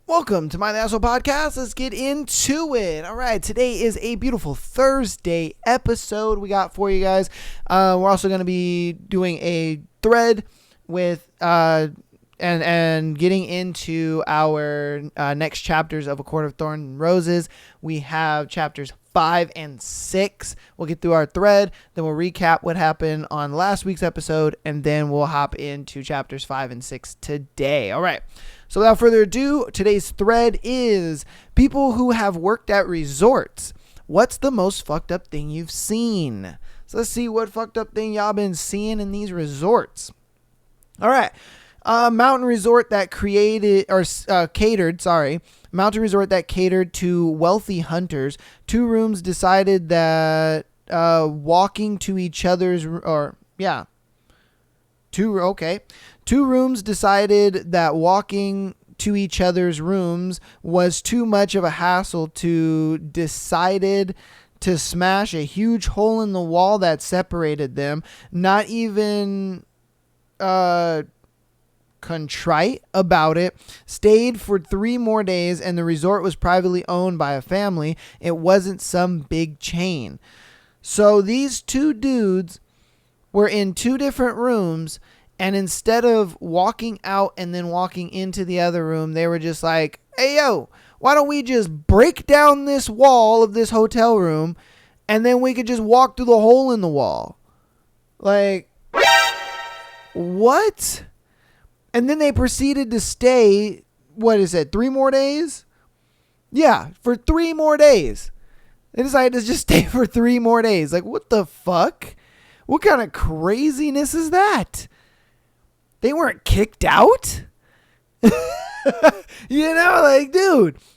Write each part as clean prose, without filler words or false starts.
Welcome to my Asshole Podcast. Let's get into it. All right, today is a beautiful Thursday episode we got for you guys. We're also going to be doing a thread with and getting into our next chapters of A Court of Thorns and Roses. We have chapters 5 and 6. We'll get through our thread, then we'll recap what happened on last week's episode, and then we'll hop into chapters 5 and 6 today. All right. So without further ado, today's thread is people who have worked at resorts. What's the most fucked up thing you've seen? So let's see what fucked up thing y'all been seeing in these resorts. All right. Mountain resort that mountain resort that catered to wealthy hunters. Two rooms decided that Two rooms decided that walking to each other's rooms was too much of a hassle decided to smash a huge hole in the wall that separated them. Not even contrite about it. Stayed for 3 more days, and the resort was privately owned by a family. It wasn't some big chain. So these two dudes were in 2 different rooms, and instead of walking out and then walking into the other room, they were just like, hey, yo, why don't we just break down this wall of this hotel room and then we could just walk through the hole in the wall? Like, what? And then they proceeded to stay, 3 more days? Yeah, for 3 more days. They decided to just stay for 3 more days. Like, what the fuck? What kind of craziness is that? They weren't kicked out? Dude,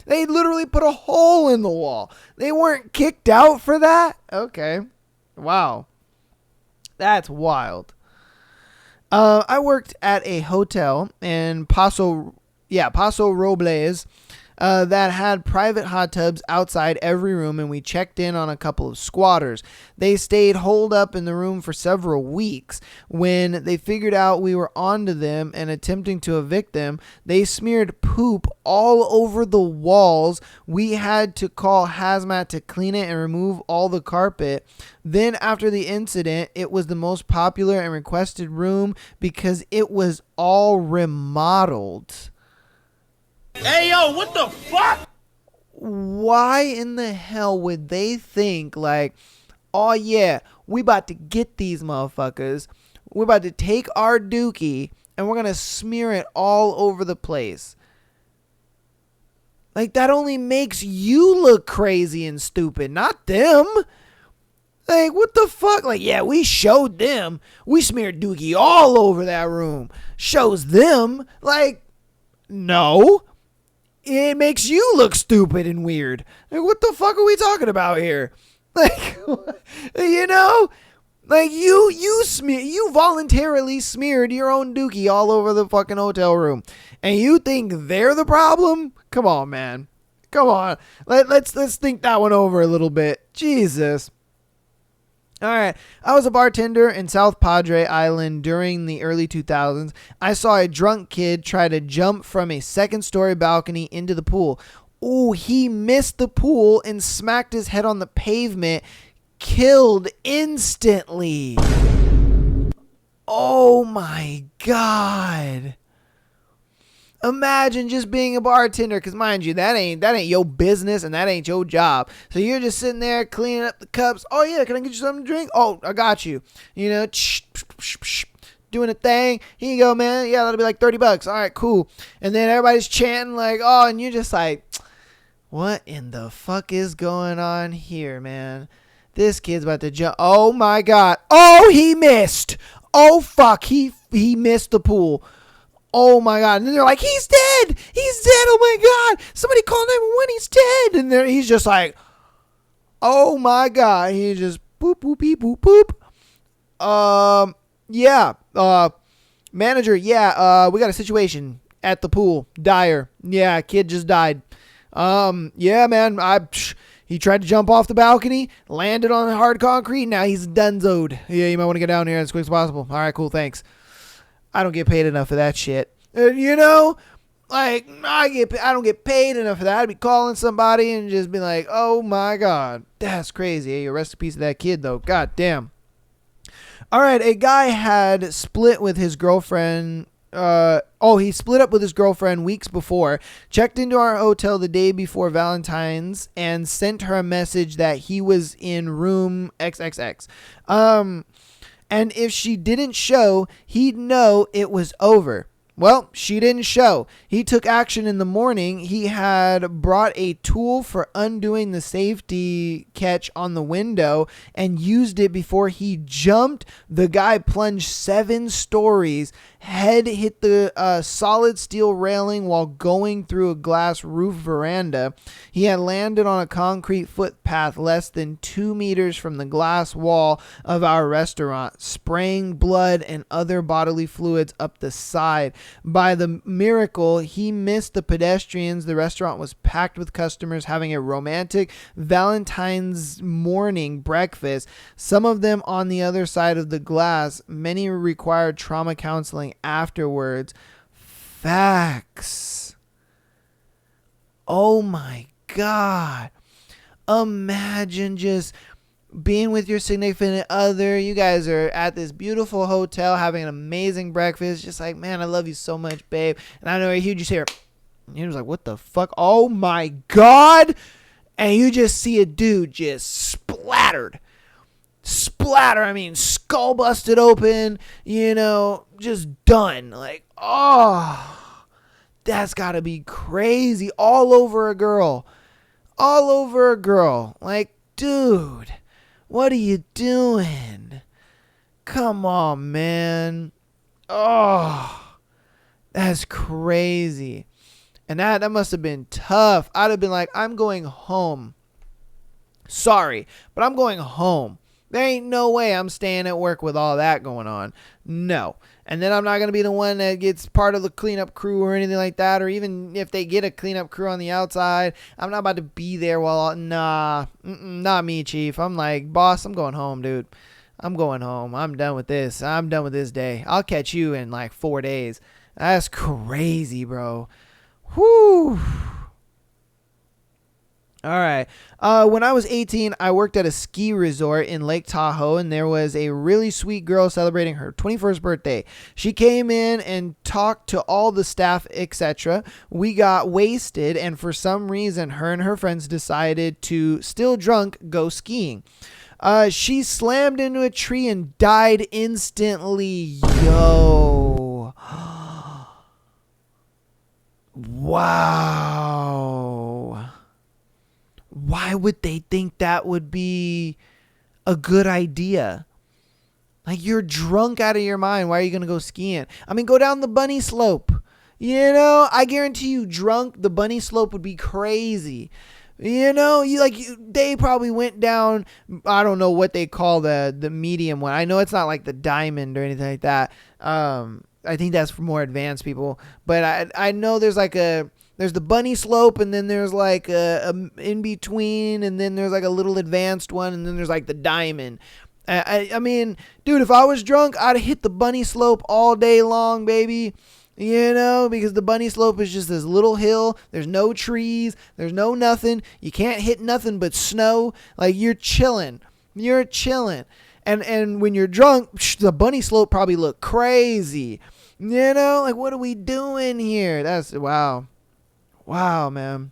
they literally put a hole in the wall. They weren't kicked out for that? Okay. Wow. That's wild. I worked at a hotel in Paso Robles that had private hot tubs outside every room, and we checked in on a couple of squatters. They stayed holed up in the room for several weeks. When they figured out we were onto them and attempting to evict them, they smeared poop all over the walls. We had to call hazmat to clean it and remove all the carpet. Then after the incident, it was the most popular and requested room because it was all remodeled. Hey, yo, what the fuck? Why in the hell would they think like, oh yeah, we about to get these motherfuckers. We're about to take our dookie and we're going to smear it all over the place. Like, that only makes you look crazy and stupid, not them. Like, what the fuck? Like, yeah, we showed them. We smeared dookie all over that room. Shows them. Like, no. It makes you look stupid and weird. Like, what the fuck are we talking about here? Like, like you voluntarily smeared your own dookie all over the fucking hotel room, and you think they're the problem? Come on, man. Come on. Let's think that one over a little bit. Jesus. All right. I was a bartender in South Padre Island during the early 2000s. I saw a drunk kid try to jump from a 2nd-story balcony into the pool. Ooh, he missed the pool and smacked his head on the pavement. Killed instantly. Oh my God. Imagine just being a bartender, because mind you, that ain't your business and that ain't your job. So you're just sitting there cleaning up the cups. Oh yeah, can I get you something to drink? Oh, I got you. Doing a thing. Here you go, man. Yeah, that'll be like $30. All right, cool. And then everybody's chanting like, oh, and you're just like, what in the fuck is going on here, man? This kid's about to jump. Oh my God. Oh, he missed. Oh fuck, he missed the pool. Oh my God. And then they're like, he's dead. He's dead. Oh my God. Somebody call 911. He's dead. And then he's just like, oh my God. He just boop, boop, beep, boop, boop. Yeah. Manager. Yeah. We got a situation at the pool. Dire. Yeah. Kid just died. Yeah, man. He tried to jump off the balcony, landed on hard concrete. Now he's donezoed. Yeah. You might want to get down here as quick as possible. All right, cool. Thanks. I don't get paid enough for that shit. Like, I don't get paid enough for that. I'd be calling somebody and just be like, oh my God, that's crazy. Hey, rest in peace of that kid, though. God damn. All right, a guy had split with his girlfriend. He split up with his girlfriend weeks before, checked into our hotel the day before Valentine's, and sent her a message that he was in room XXX. And if she didn't show, he'd know it was over. Well, she didn't show. He took action in the morning. He had brought a tool for undoing the safety catch on the window and used it before he jumped. The guy plunged 7 stories. Head hit the solid steel railing while going through a glass roof veranda. He had landed on a concrete footpath less than 2 meters from the glass wall of our restaurant, spraying blood and other bodily fluids up the side. By the miracle, he missed the pedestrians. The restaurant was packed with customers having a romantic Valentine's morning breakfast, some of them on the other side of the glass. Many required trauma counseling afterwards. Facts. Oh my God. Imagine just being with your significant other. You guys are at this beautiful hotel having an amazing breakfast. Just like, man, I love you so much, babe. And I know you just hear, he was like, what the fuck? Oh my God. And you just see a dude just splattered. I mean, skull busted open, just done. Like, oh, that's gotta be crazy. All over a girl. Like, dude, what are you doing? Come on, man. Oh, that's crazy. And that must have been tough. I'd have been like, I'm going home. Sorry, but I'm going home. There ain't no way I'm staying at work with all that going on. No. And then I'm not going to be the one that gets part of the cleanup crew or anything like that. Or even if they get a cleanup crew on the outside, I'm not about to be there not me, chief. I'm like, boss, I'm going home, dude. I'm going home. I'm done with this. I'm done with this day. I'll catch you in like 4 days. That's crazy, bro. Whew. All right. When I was 18, I worked at a ski resort in Lake Tahoe, and there was a really sweet girl celebrating her 21st birthday. She came in and talked to all the staff, etc. We got wasted, and for some reason, her and her friends decided to, still drunk, go skiing. She slammed into a tree and died instantly. Yo. Wow. Why would they think that would be a good idea? Like, you're drunk out of your mind. Why are you going to go skiing? I mean, go down the bunny slope. I guarantee you drunk, the bunny slope would be crazy. They probably went down, I don't know what they call the medium one. I know it's not like the diamond or anything like that. I think that's for more advanced people. But I know there's the bunny slope, and then there's like a in between, and then there's like a little advanced one, and then there's like the diamond. I mean, dude, if I was drunk, I'd hit the bunny slope all day long, baby. Because the bunny slope is just this little hill. There's no trees. There's no nothing. You can't hit nothing but snow. Like, you're chilling. And when you're drunk, the bunny slope probably look crazy. Like, what are we doing here? That's, wow. Wow, man.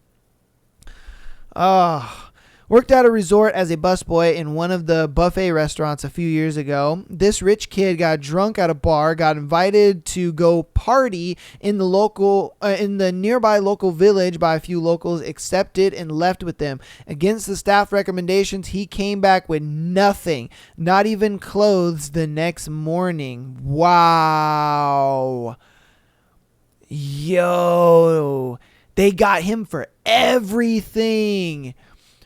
Worked at a resort as a busboy in one of the buffet restaurants a few years ago. This rich kid got drunk at a bar, got invited to go party in the nearby local village by a few locals, accepted and left with them. Against the staff recommendations, he came back with nothing, not even clothes the next morning. Wow. Yo. They got him for everything.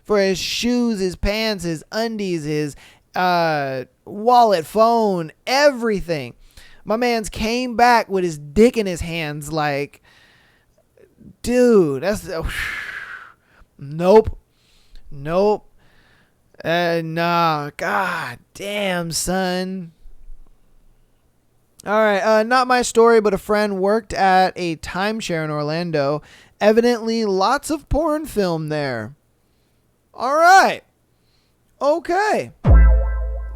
For his shoes, his pants, his undies, his wallet, phone, everything. My man's came back with his dick in his hands like, dude, that's... Nope. Nah, god damn, son. All right, not my story, but a friend worked at a timeshare in Orlando. Evidently, lots of porn film there. All right. Okay.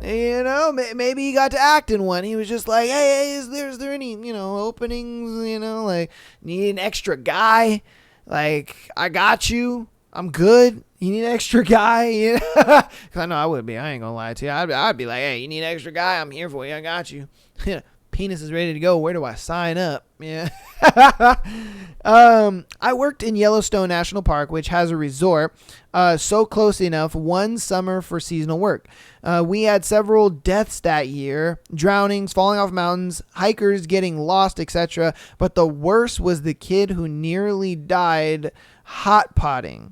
You know, maybe he got to act in one. He was just like, hey, is there any, openings, like, need an extra guy? Like, I got you. I'm good. You need an extra guy? Because I know I would be. I ain't going to lie to you. I'd be like, hey, you need an extra guy? I'm here for you. I got you. Penis is ready to go. Where do I sign up? Yeah. I worked in Yellowstone National Park, which has a resort so close enough one summer for seasonal work. We had several deaths that year, drownings, falling off mountains, hikers getting lost, etc. But the worst was the kid who nearly died hot potting.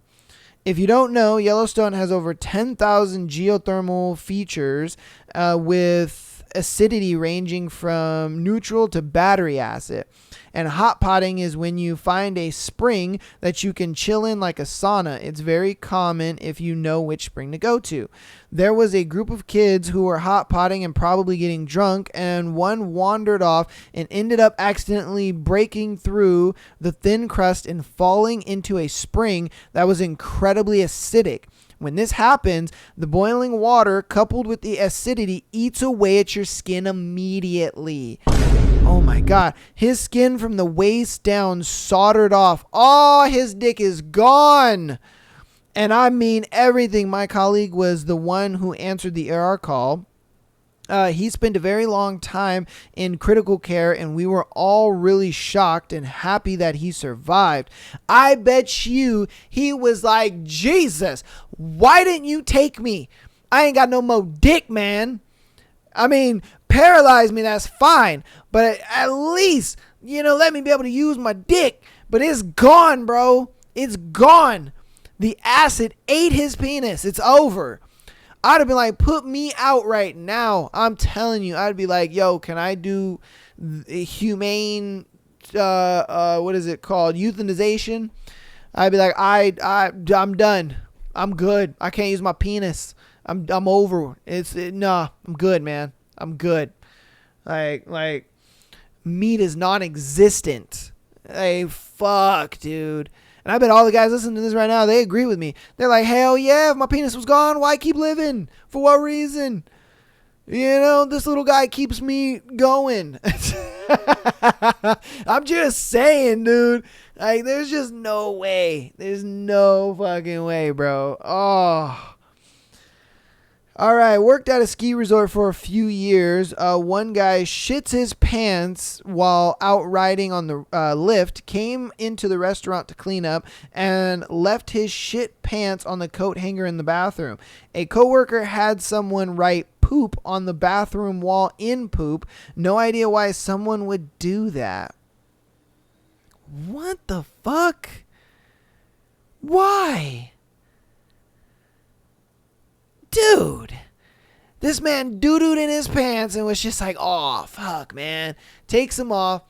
If you don't know, Yellowstone has over 10,000 geothermal features with acidity ranging from neutral to battery acid. And hot potting is when you find a spring that you can chill in like a sauna. It's very common if you know which spring to go to. There was a group of kids who were hot potting and probably getting drunk, and one wandered off and ended up accidentally breaking through the thin crust and falling into a spring that was incredibly acidic. When this happens, the boiling water coupled with the acidity eats away at your skin immediately. Oh my God. His skin from the waist down soldered off. Oh, his dick is gone. And I mean everything. My colleague was the one who answered the AR call. He spent a very long time in critical care, and we were all really shocked and happy that he survived. I bet you he was like, Jesus, why didn't you take me? I ain't got no more dick, man. I mean, paralyze me, that's fine. But at least, let me be able to use my dick. But it's gone, bro. It's gone. The acid ate his penis. It's over. I'd have been like, put me out right now. I'm telling you, I'd be like, yo, can I do humane, what is it called? Euthanization? I'd be like, I'm done. I'm good. I can't use my penis. I'm over. Nah, I'm good, man. I'm good. Like meat is non-existent. Hey, fuck, dude. And I bet all the guys listening to this right now, they agree with me. They're like, hell yeah, if my penis was gone, why keep living? For what reason? This little guy keeps me going. I'm just saying, dude. Like, there's just no way. There's no fucking way, bro. Oh. All right, worked at a ski resort for a few years. One guy shits his pants while out riding on the lift, came into the restaurant to clean up, and left his shit pants on the coat hanger in the bathroom. A coworker had someone write poop on the bathroom wall in poop. No idea why someone would do that. What the fuck? Why? Dude, this man doo-dooed in his pants and was just like, oh, fuck, man. Takes them off.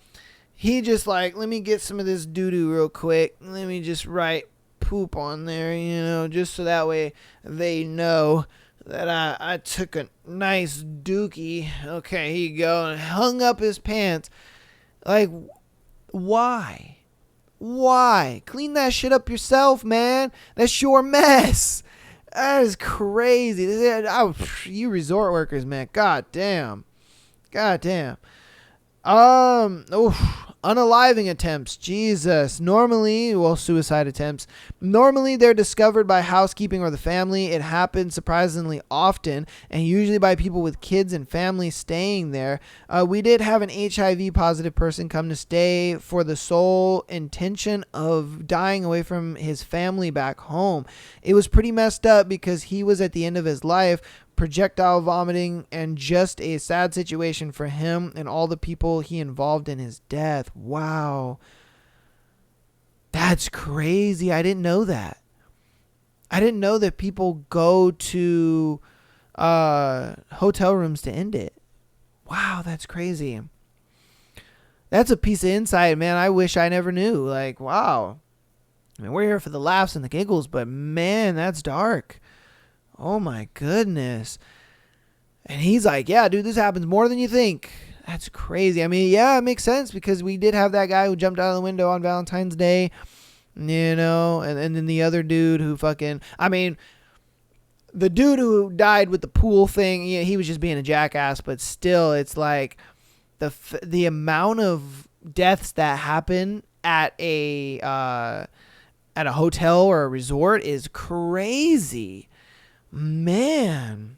He just like, let me get some of this doo-doo real quick. Let me just write poop on there, just so that way they know that I took a nice dookie. Okay, here you go. And hung up his pants. Like, why? Why? Clean that shit up yourself, man. That's your mess. That is crazy. You resort workers, man. God damn. Unaliving attempts. Jesus. Suicide attempts. Normally, they're discovered by housekeeping or the family. It happens surprisingly often, and usually by people with kids and families staying there. We did have an HIV positive person come to stay for the sole intention of dying away from his family back home. It was pretty messed up because he was at the end of his life, projectile vomiting, and just a sad situation for him and all the people he involved in his death. Wow. That's crazy. I didn't know that. I didn't know that people go to hotel rooms to end it. Wow, that's crazy. That's a piece of insight, man. I wish I never knew. Like, wow. I mean, we're here for the laughs and the giggles, but man, that's dark. Oh my goodness. And he's like, yeah, dude, this happens more than you think. That's crazy. I mean, yeah, it makes sense because we did have that guy who jumped out of the window on Valentine's Day, and then the other dude who fucking, I mean, the dude who died with the pool thing, he was just being a jackass, but still, it's like the amount of deaths that happen at a hotel or a resort is crazy, man.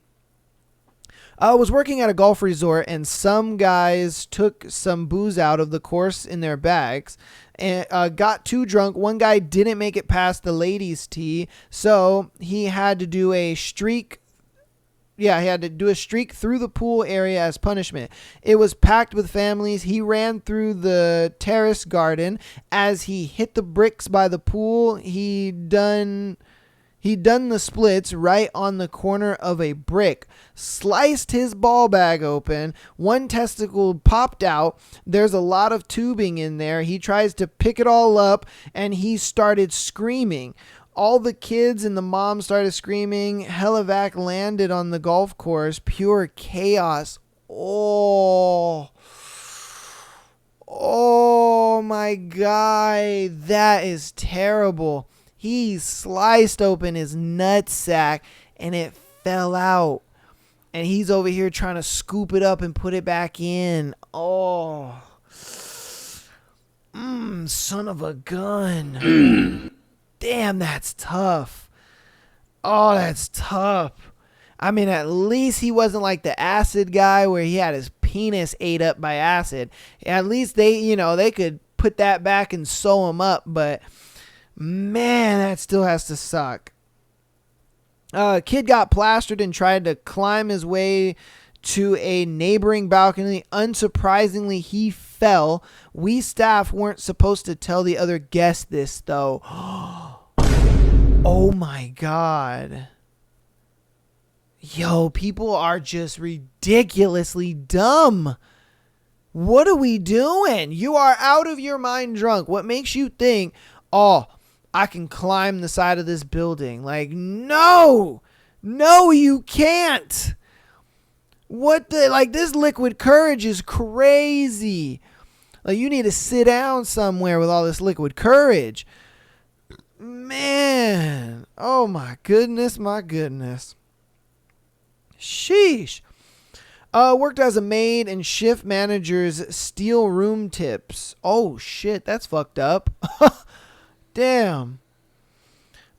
I was working at a golf resort, and some guys took some booze out of the course in their bags and got too drunk. One guy didn't make it past the ladies' tee, so he had to do a streak. Yeah, he had to do a streak through the pool area as punishment. It was packed with families. He ran through the terrace garden. As he hit the bricks by the pool, He'd done the splits right on the corner of a brick, sliced his ball bag open. One testicle popped out. There's a lot of tubing in there. He tries to pick it all up, and he started screaming. All the kids and the mom started screaming. Helivac landed on the golf course. Pure chaos. Oh my God. That is terrible. He sliced open his nutsack and it fell out. And he's over here trying to scoop it up and put it back in. Oh. Son of a gun. Damn, that's tough. Oh, that's tough. I mean, at least he wasn't like the acid guy where he had his penis ate up by acid. At least they could put that back and sew him up, but man, that still has to suck. A kid got plastered and tried to climb his way to a neighboring balcony. Unsurprisingly, he fell. We staff weren't supposed to tell the other guests this, though. Oh my God. Yo, people are just ridiculously dumb. What are we doing? You are out of your mind drunk. What makes you think, oh, I can climb the side of this building? Like, no, you can't. This liquid courage is crazy. Like, you need to sit down somewhere with all this liquid courage. Man. Oh my goodness. Sheesh. Worked as a maid and shift managers steal room tips. Oh shit, that's fucked up. Damn.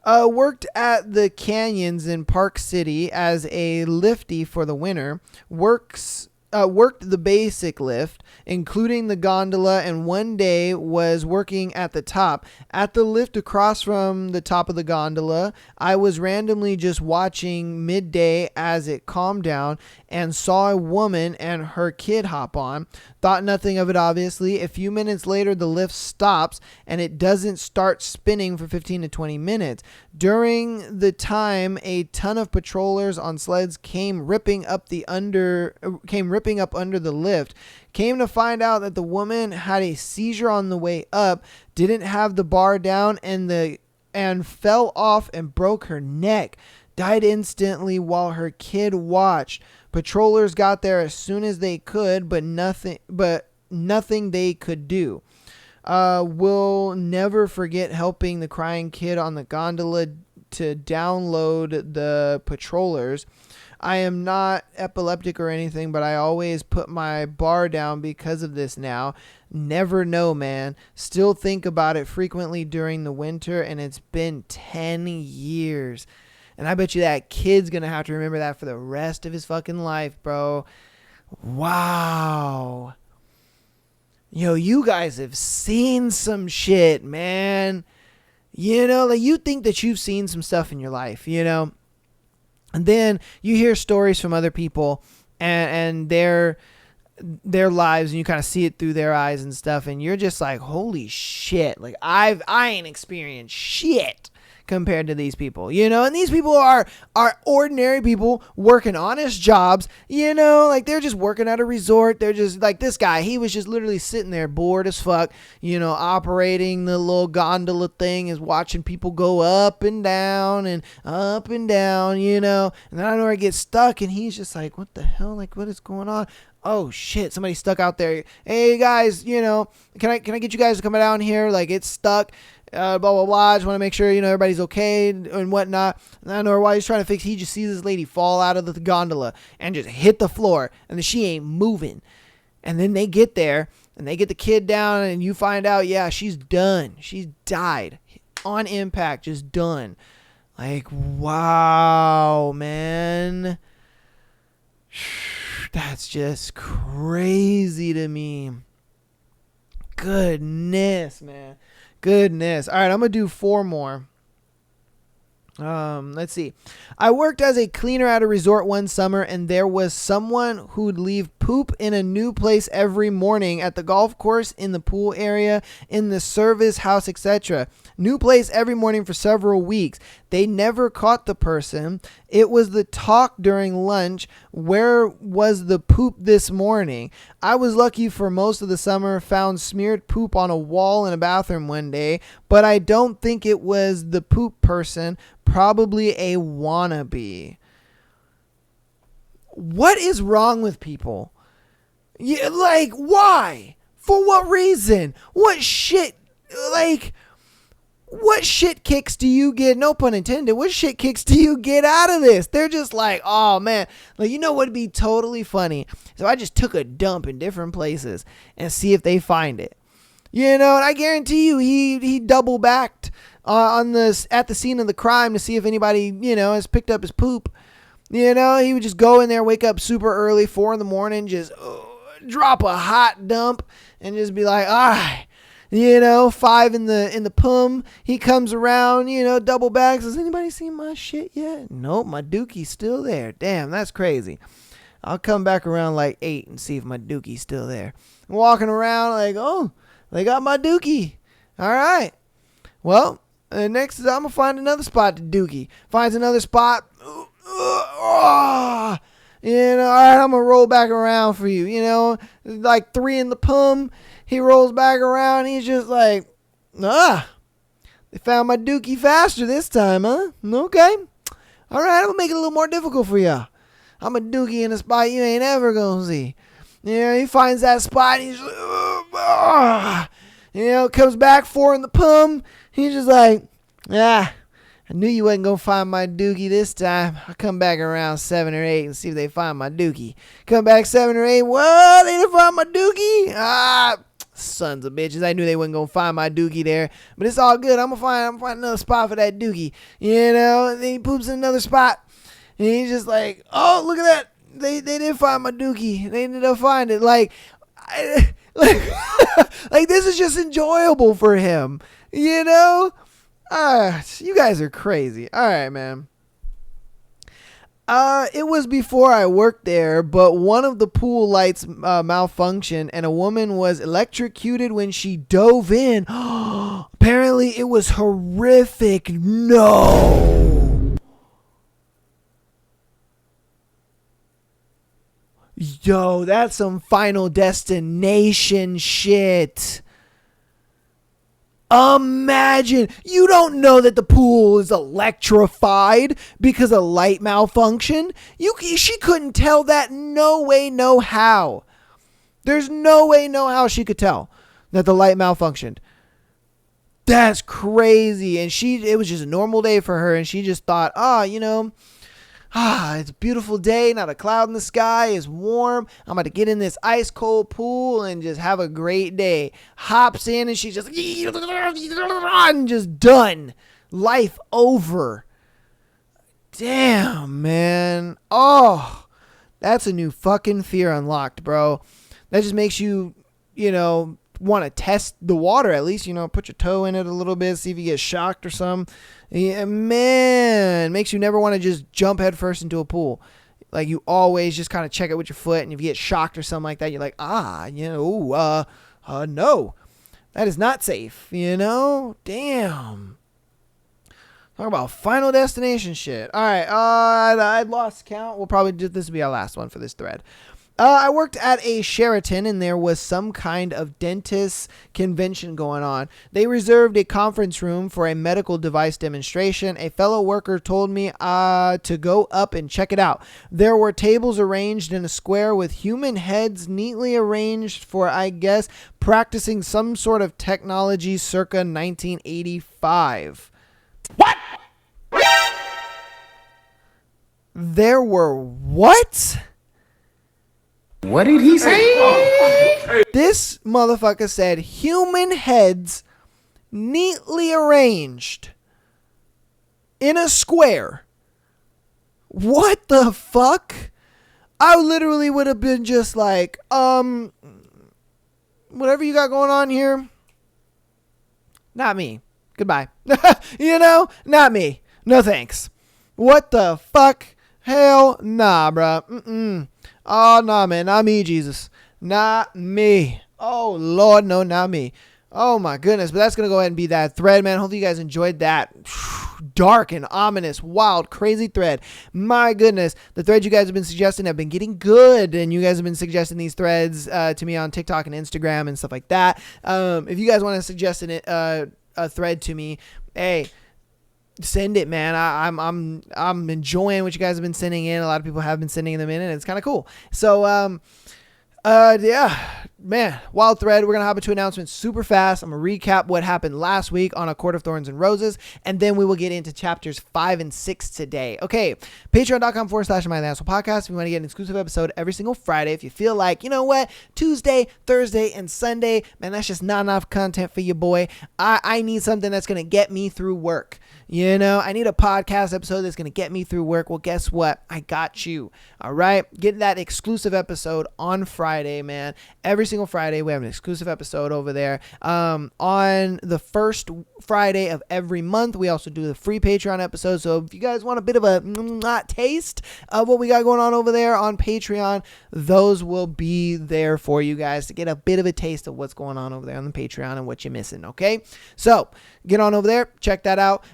Worked at the canyons in Park City as a lifty for the winter. Worked the basic lift, including the gondola, and one day was working at the top. At the lift across from the top of the gondola, I was randomly just watching midday as it calmed down and saw a woman and her kid hop on. Thought nothing of it, obviously. A few minutes later, the lift stops and it doesn't start spinning for 15 to 20 minutes. During the time, a ton of patrollers on sleds came ripping up under the lift. Came to find out that the woman had a seizure on the way up, didn't have the bar down, and fell off and broke her neck. Died instantly while her kid watched. Patrollers got there as soon as they could, but nothing they could do. Will never forget helping the crying kid on the gondola to download the patrollers. I am not epileptic or anything, but I always put my bar down because of this now. Never know, man. Still think about it frequently during the winter, and it's been 10 years. And I bet you that kid's going to have to remember that for the rest of his fucking life, bro. Wow. Yo, you guys have seen some shit, man. You think that you've seen some stuff in your life, And then you hear stories from other people and their lives, and you kind of see it through their eyes and stuff, and you're just like, holy shit. Like, I ain't experienced shit compared to these people, and these people are ordinary people working honest jobs, like they're just working at a resort. They're just like this guy. He was just literally sitting there bored as fuck, operating the little gondola thing, is watching people go up and down, and then I know I get stuck, and he's just like, what the hell? Like, what is going on? oh shit, somebody stuck out there. Hey guys, can I get you guys to come down here? Like, it's stuck. Blah blah blah. I just want to make sure everybody's okay and whatnot. And I know while he's trying to fix, he just sees this lady fall out of the gondola and just hit the floor, and then she ain't moving. And then they get there and they get the kid down, and you find out, yeah, she's done. She's died on impact, just done. Like, wow, man. That's just crazy to me. Goodness, man. Goodness. All right, I'm going to do 4 more. Let's see. I worked as a cleaner at a resort one summer, and there was someone who'd leave poop in a new place every morning, at the golf course, in the pool area, in the service house, etc. New place every morning for several weeks. They never caught the person. It was the talk during lunch. Where was the poop this morning? I was lucky for most of the summer, found smeared poop on a wall in a bathroom one day, but I don't think it was the poop person. Probably a wannabe. What is wrong with people? Yeah, like, why? For what reason? What shit kicks do you get? No pun intended. What shit kicks do you get out of this? They're just like, oh man, like, what'd be totally funny? So I just took a dump in different places and see if they find it. And I guarantee you, he double backed at the scene of the crime to see if anybody has picked up his poop. He would just go in there, wake up super early, 4 a.m, just drop a hot dump and just be like, all right. 5 in the pum. He comes around, double bags. Has anybody seen my shit yet? Nope, my dookie's still there. Damn, that's crazy. I'll come back around like 8 and see if my dookie's still there. I'm walking around like, oh, they got my dookie. All right. Well, next is I'm going to find another spot to dookie. Finds another spot. All right, I'm going to roll back around for you. Like 3 in the pum. He rolls back around. He's just like, they found my dookie faster this time, huh? Okay. All right, I'm going to make it a little more difficult for you. I'm a dookie in a spot you ain't ever going to see. He finds that spot. And he's comes back 4 in the pum. He's just like, I knew you wasn't going to find my dookie this time. I'll come back around 7 or 8 and see if they find my dookie. Come back 7 or 8. What? They didn't find my dookie? Sons of bitches. I knew they wasn't going to find my dookie there. But it's all good. I'm going to find another spot for that dookie. And then he poops in another spot. And he's just like, oh, look at that. They didn't find my dookie. They didn't find it. Like this is just enjoyable for him. You guys are crazy. All right, man. It was before I worked there, but one of the pool lights malfunctioned, and a woman was electrocuted when she dove in. Apparently, it was horrific. No. Yo, that's some Final Destination shit. Imagine, you don't know that the pool is electrified because a light malfunction. She couldn't tell that. No way, no how. There's no way, no how she could tell that the light malfunctioned. That's crazy. And it was just a normal day for her, and she just thought, it's a beautiful day, not a cloud in the sky, it's warm. I'm about to get in this ice cold pool and just have a great day. Hops in and she's just and just done. Life over. Damn, man. Oh, that's a new fucking fear unlocked, bro. That just makes you, want to test the water at least, put your toe in it a little bit, see if you get shocked or something. Yeah, man, makes you never want to just jump head first into a pool. Like, you always just kind of check it with your foot, and if you get shocked or something like that, you're like, no, that is not safe, Damn. Talk about Final Destination shit. All right, I lost count. We'll probably this will be our last one for this thread. I worked at a Sheraton, and there was some kind of dentist convention going on. They reserved a conference room for a medical device demonstration. A fellow worker told me to go up and check it out. There were tables arranged in a square with human heads neatly arranged for, I guess, practicing some sort of technology circa 1985. What? There were what? What did he say? This motherfucker said human heads neatly arranged in a square. What the fuck? I literally would have been just like, whatever you got going on here, not me. Goodbye. Not me. No thanks. What the fuck? Hell nah, bruh. Oh, nah, man. Not me, Jesus. Not me. Oh, Lord, no, not me. Oh, my goodness. But that's going to go ahead and be that thread, man. Hopefully you guys enjoyed that dark and ominous, wild, crazy thread. My goodness. The threads you guys have been suggesting have been getting good. And you guys have been suggesting these threads to me on TikTok and Instagram and stuff like that. If you guys want to suggest a thread to me, hey, send it, man. I'm enjoying what you guys have been sending in. A lot of people have been sending them in, and it's kind of cool. So, yeah, man, wild thread. We're going to hop into announcements super fast. I'm going to recap what happened last week on A Court of Thorns and Roses, and then we will get into chapters 5 and 6 today. Okay, patreon.com/MyTheAsshole Podcast. If you want to get an exclusive episode every single Friday, if you feel like, you know what, Tuesday, Thursday, and Sunday, man, that's just not enough content for your boy. I need something that's going to get me through work. I need a podcast episode that's going to get me through work. Well, guess what? I got you. All right. Get that exclusive episode on Friday, man. Every single Friday, we have an exclusive episode over there. On the first Friday of every month, we also do the free Patreon episode. So if you guys want a bit of a taste of what we got going on over there on Patreon, those will be there for you guys to get a bit of a taste of what's going on over there on the Patreon and what you're missing. Okay. So get on over there. Check that out.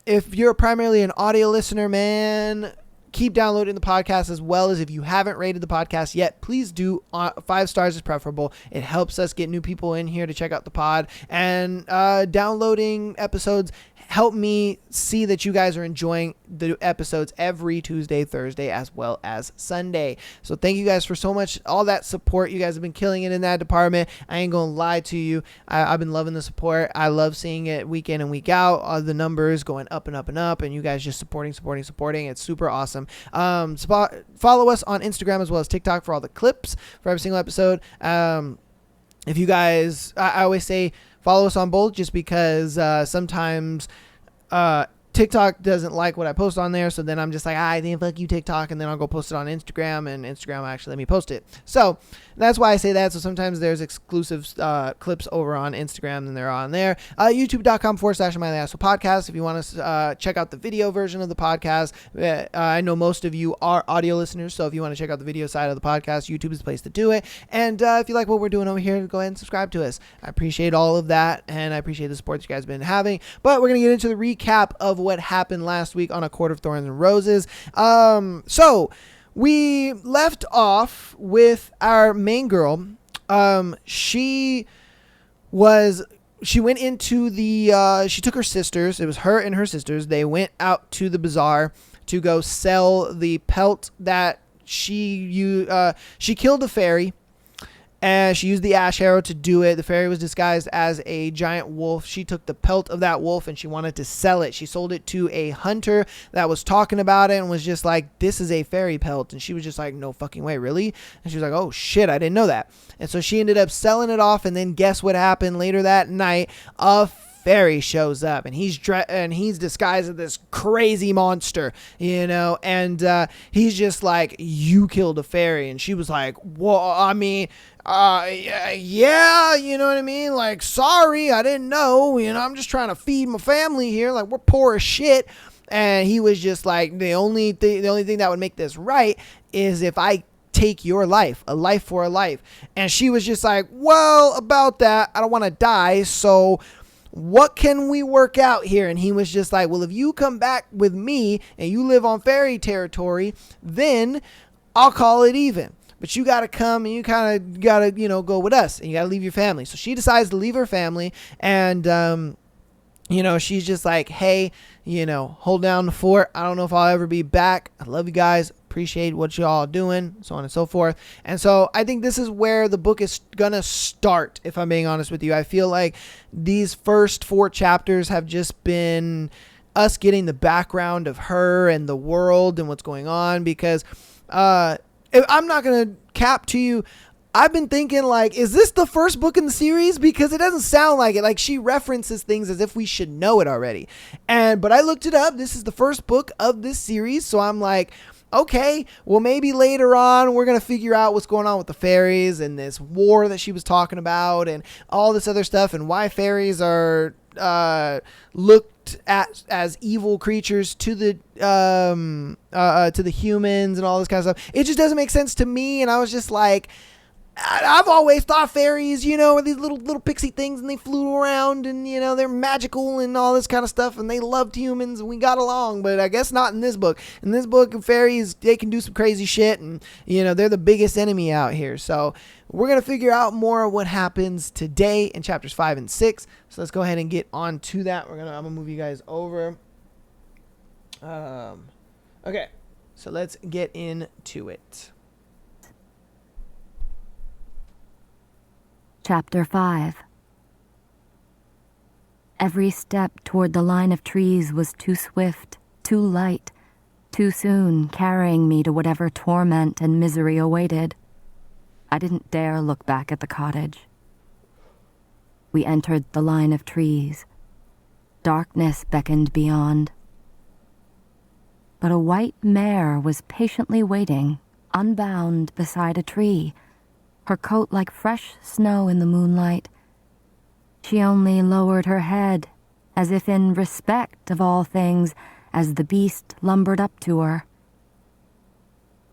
If you're primarily an audio listener, man, keep downloading the podcast, as well as if you haven't rated the podcast yet, please do. 5 stars is preferable. It helps us get new people in here to check out the pod, and downloading episodes help me see that you guys are enjoying the episodes every Tuesday, Thursday, as well as Sunday. So thank you guys for so much, all that support. You guys have been killing it in that department. I ain't gonna lie to you. I've been loving the support. I love seeing it week in and week out. The numbers going up and up and up, and you guys just supporting. It's super awesome. Follow us on Instagram as well as TikTok for all the clips for every single episode. If you guys, I always say follow us on both, just because sometimes TikTok doesn't like what I post on there. So then I'm just like, I think fuck you, TikTok. And then I'll go post it on Instagram, and Instagram will actually let me post it. So that's why I say that. So sometimes there's exclusive clips over on Instagram and they're on there. YouTube.com/MyTheAsshole Podcast. If you want to check out the video version of the podcast, I know most of you are audio listeners. So if you want to check out the video side of the podcast, YouTube is the place to do it. And if you like what we're doing over here, go ahead and subscribe to us. I appreciate all of that, and I appreciate the support you guys have been having. But we're going to get into the recap of what happened last week on A Court of Thorns and Roses. So we left off with our main girl. She went into she took her sisters. It was her and her sisters. They went out to the bazaar to go sell the pelt that she killed a fairy. And she used the ash arrow to do it. The fairy was disguised as a giant wolf. She took the pelt of that wolf and she wanted to sell it. She sold it to a hunter that was talking about it and was just like, this is a fairy pelt. And she was just like, no fucking way, really? And she was like, oh shit, I didn't know that. And so she ended up selling it off. And then guess what happened later that night? A fairy shows up, and he's disguised as this crazy monster, and he's just like, you killed a fairy. And she was like, well, I mean, yeah, you know what I mean? Like, sorry, I didn't know, I'm just trying to feed my family here. Like, we're poor as shit. And he was just like, the only thing that would make this right is if I take your life, a life for a life. And she was just like, well, about that, I don't want to die, so what can we work out here? And he was just like, well, if you come back with me and you live on fairy territory, then I'll call it even. but you got to come and you kind of got to, go with us, and you got to leave your family. So she decides to leave her family, and, she's just like, hey, hold down the fort. I don't know if I'll ever be back. I love you guys. Appreciate what y'all are doing, so on and so forth. And so I think this is where the book is gonna start, if I'm being honest with you. I feel like these first 4 chapters have just been us getting the background of her and the world and what's going on, because if I'm not gonna cap to you, I've been thinking, like, is this the first book in the series? Because it doesn't sound like it. Like, she references things as if we should know it already. But I looked it up. This is the first book of this series. So I'm like, okay, well, maybe later on we're going to figure out what's going on with the fairies and this war that she was talking about and all this other stuff, and why fairies are looked at as evil creatures to the humans and all this kind of stuff. It just doesn't make sense to me. And I was just like, I've always thought fairies, are these little pixie things, and they flew around, and, they're magical and all this kind of stuff, and they loved humans, and we got along. But I guess not in this book. In this book, fairies, they can do some crazy shit, and, they're the biggest enemy out here. So we're going to figure out more of what happens today in chapters 5 and 6. So let's go ahead and get on to that. I'm going to move you guys over. Okay, so let's get into it. Chapter 5. Every step toward the line of trees was too swift, too light, too soon carrying me to whatever torment and misery awaited. I didn't dare look back at the cottage. We entered the line of trees. Darkness beckoned beyond. But a white mare was patiently waiting, unbound beside a tree, her coat like fresh snow in the moonlight. She only lowered her head, as if in respect of all things, as the beast lumbered up to her.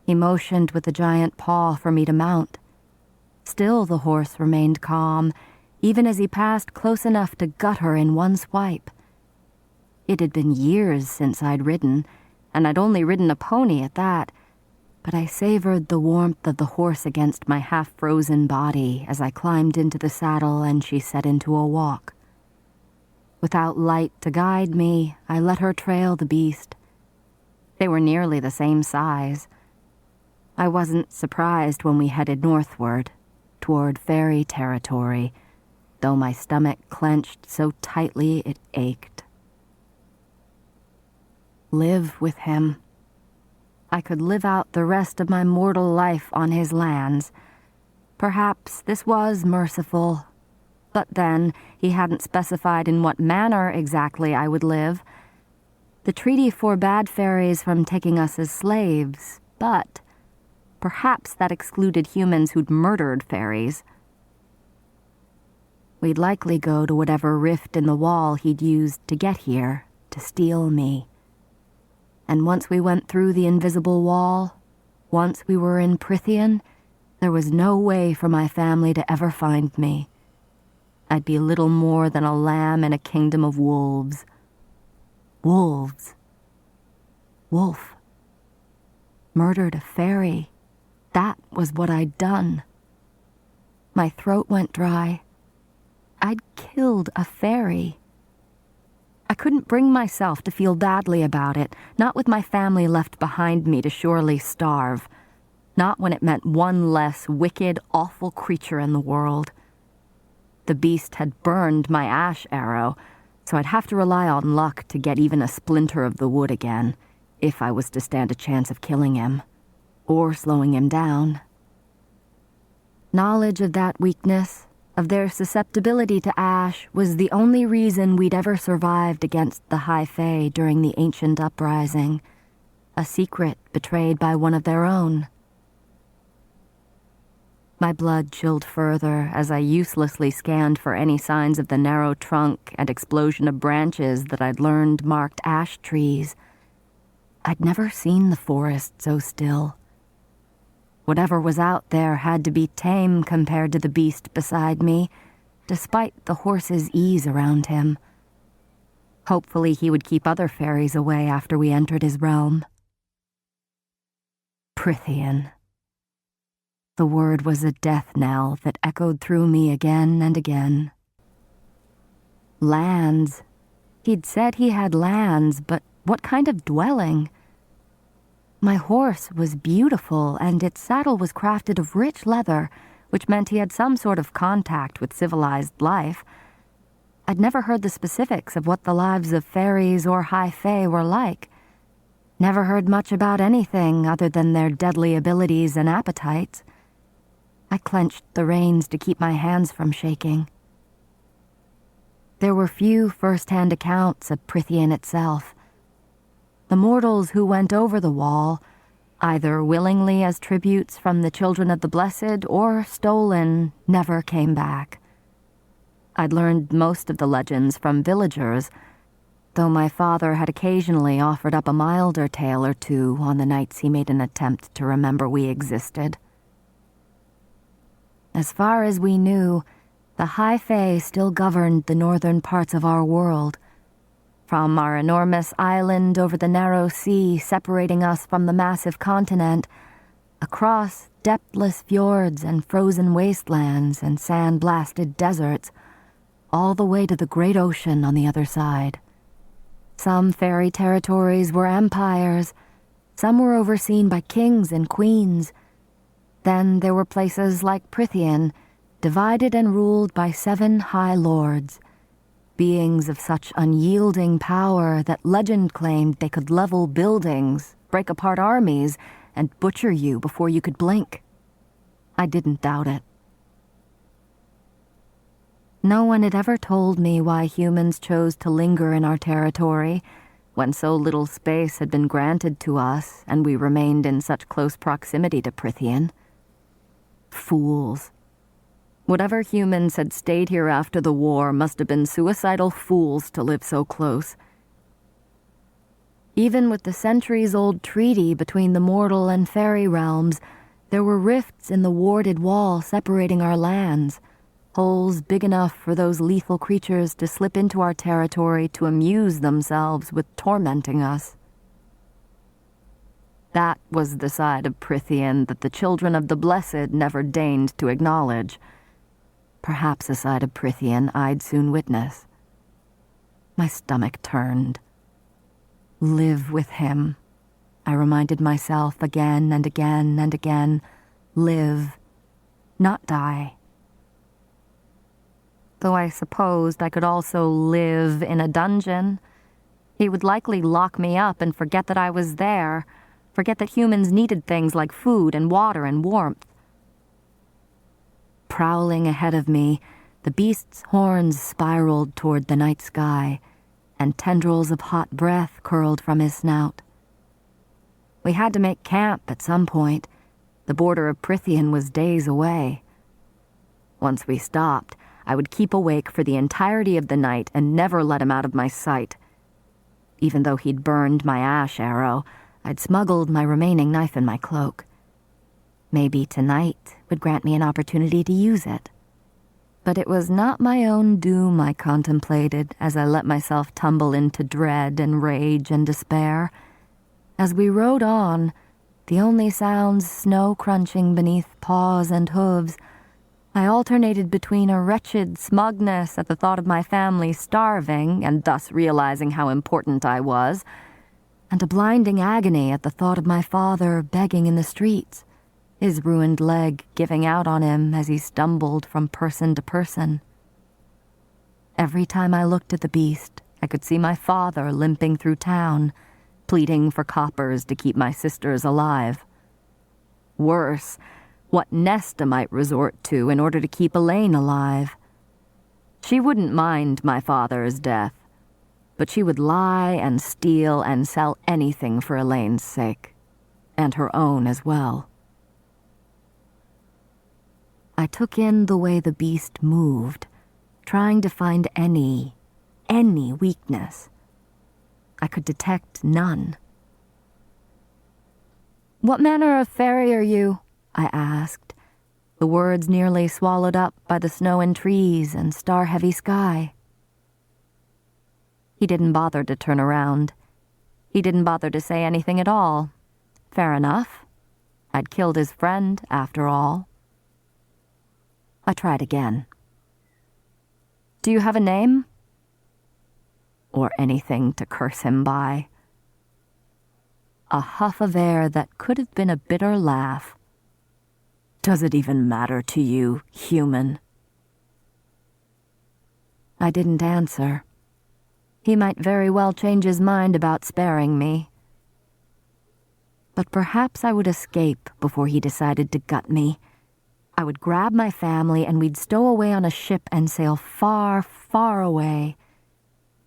He motioned with a giant paw for me to mount. Still the horse remained calm, even as he passed close enough to gut her in one swipe. It had been years since I'd ridden, and I'd only ridden a pony at that, but I savored the warmth of the horse against my half-frozen body as I climbed into the saddle and she set into a walk. Without light to guide me, I let her trail the beast. They were nearly the same size. I wasn't surprised when we headed northward, toward fairy territory, though my stomach clenched so tightly it ached. Live with him. I could live out the rest of my mortal life on his lands. Perhaps this was merciful, but then he hadn't specified in what manner exactly I would live. The treaty forbade fairies from taking us as slaves, but perhaps that excluded humans who'd murdered fairies. We'd likely go to whatever rift in the wall he'd used to get here, to steal me. And once we went through the invisible wall, once we were in Prithian, there was no way for my family to ever find me. I'd be little more than a lamb in a kingdom of wolves. Wolves. Wolf. Murdered a fairy. That was what I'd done. My throat went dry. I'd killed a fairy. I couldn't bring myself to feel badly about it, not with my family left behind me to surely starve, not when it meant one less wicked, awful creature in the world. The beast had burned my ash arrow, so I'd have to rely on luck to get even a splinter of the wood again, if I was to stand a chance of killing him, or slowing him down. Knowledge of that weakness, of their susceptibility to ash, was the only reason we'd ever survived against the High Fae during the ancient uprising, a secret betrayed by one of their own. My blood chilled further as I uselessly scanned for any signs of the narrow trunk and explosion of branches that I'd learned marked ash trees. I'd never seen the forest so still. Whatever was out there had to be tame compared to the beast beside me, despite the horse's ease around him. Hopefully he would keep other fairies away after we entered his realm. Prithian. The word was a death knell that echoed through me again and again. Lands. He'd said he had lands, but what kind of dwelling? My horse was beautiful, and its saddle was crafted of rich leather, which meant he had some sort of contact with civilized life. I'd never heard the specifics of what the lives of fairies or high fae were like. Never heard much about anything other than their deadly abilities and appetites. I clenched the reins to keep my hands from shaking. There were few first-hand accounts of Prythian itself. The mortals who went over the wall, either willingly as tributes from the children of the blessed or stolen, never came back. I'd learned most of the legends from villagers, though my father had occasionally offered up a milder tale or two on the nights he made an attempt to remember we existed. As far as we knew, the High Fae still governed the northern parts of our world. From our enormous island over the narrow sea separating us from the massive continent, across depthless fjords and frozen wastelands and sand-blasted deserts, all the way to the great ocean on the other side. Some fairy territories were empires, some were overseen by kings and queens. Then there were places like Prythian, divided and ruled by 7 high lords, beings of such unyielding power that legend claimed they could level buildings, break apart armies, and butcher you before you could blink. I didn't doubt it. No one had ever told me why humans chose to linger in our territory when so little space had been granted to us and we remained in such close proximity to Prythian. Fools. Whatever humans had stayed here after the war must have been suicidal fools to live so close. Even with the centuries-old treaty between the mortal and fairy realms, there were rifts in the warded wall separating our lands, holes big enough for those lethal creatures to slip into our territory to amuse themselves with tormenting us. That was the side of Prythian that the children of the blessed never deigned to acknowledge. Perhaps a side of Prythian I'd soon witness. My stomach turned. Live with him, I reminded myself again and again and again. Live, not die. Though I supposed I could also live in a dungeon. He would likely lock me up and forget that I was there, forget that humans needed things like food and water and warmth. Prowling ahead of me, the beast's horns spiraled toward the night sky, and tendrils of hot breath curled from his snout. We had to make camp at some point. The border of Prythian was days away. Once we stopped, I would keep awake for the entirety of the night and never let him out of my sight. Even though he'd burned my ash arrow, I'd smuggled my remaining knife in my cloak. Maybe tonight would grant me an opportunity to use it. But it was not my own doom I contemplated as I let myself tumble into dread and rage and despair. As we rode on, the only sounds snow crunching beneath paws and hooves, I alternated between a wretched smugness at the thought of my family starving and thus realizing how important I was, and a blinding agony at the thought of my father begging in the streets, his ruined leg giving out on him as he stumbled from person to person. Every time I looked at the beast, I could see my father limping through town, pleading for coppers to keep my sisters alive. Worse, what Nesta might resort to in order to keep Elaine alive. She wouldn't mind my father's death, but she would lie and steal and sell anything for Elaine's sake, and her own as well. I took in the way the beast moved, trying to find any weakness. I could detect none. "What manner of fairy are you?" I asked, the words nearly swallowed up by the snow and trees and star-heavy sky. He didn't bother to turn around. He didn't bother to say anything at all. Fair enough. I'd killed his friend, after all. I tried again. Do you have a name? Or anything to curse him by? A huff of air that could have been a bitter laugh. Does it even matter to you, human? I didn't answer. He might very well change his mind about sparing me. But perhaps I would escape before he decided to gut me. I would grab my family and we'd stow away on a ship and sail far, far away.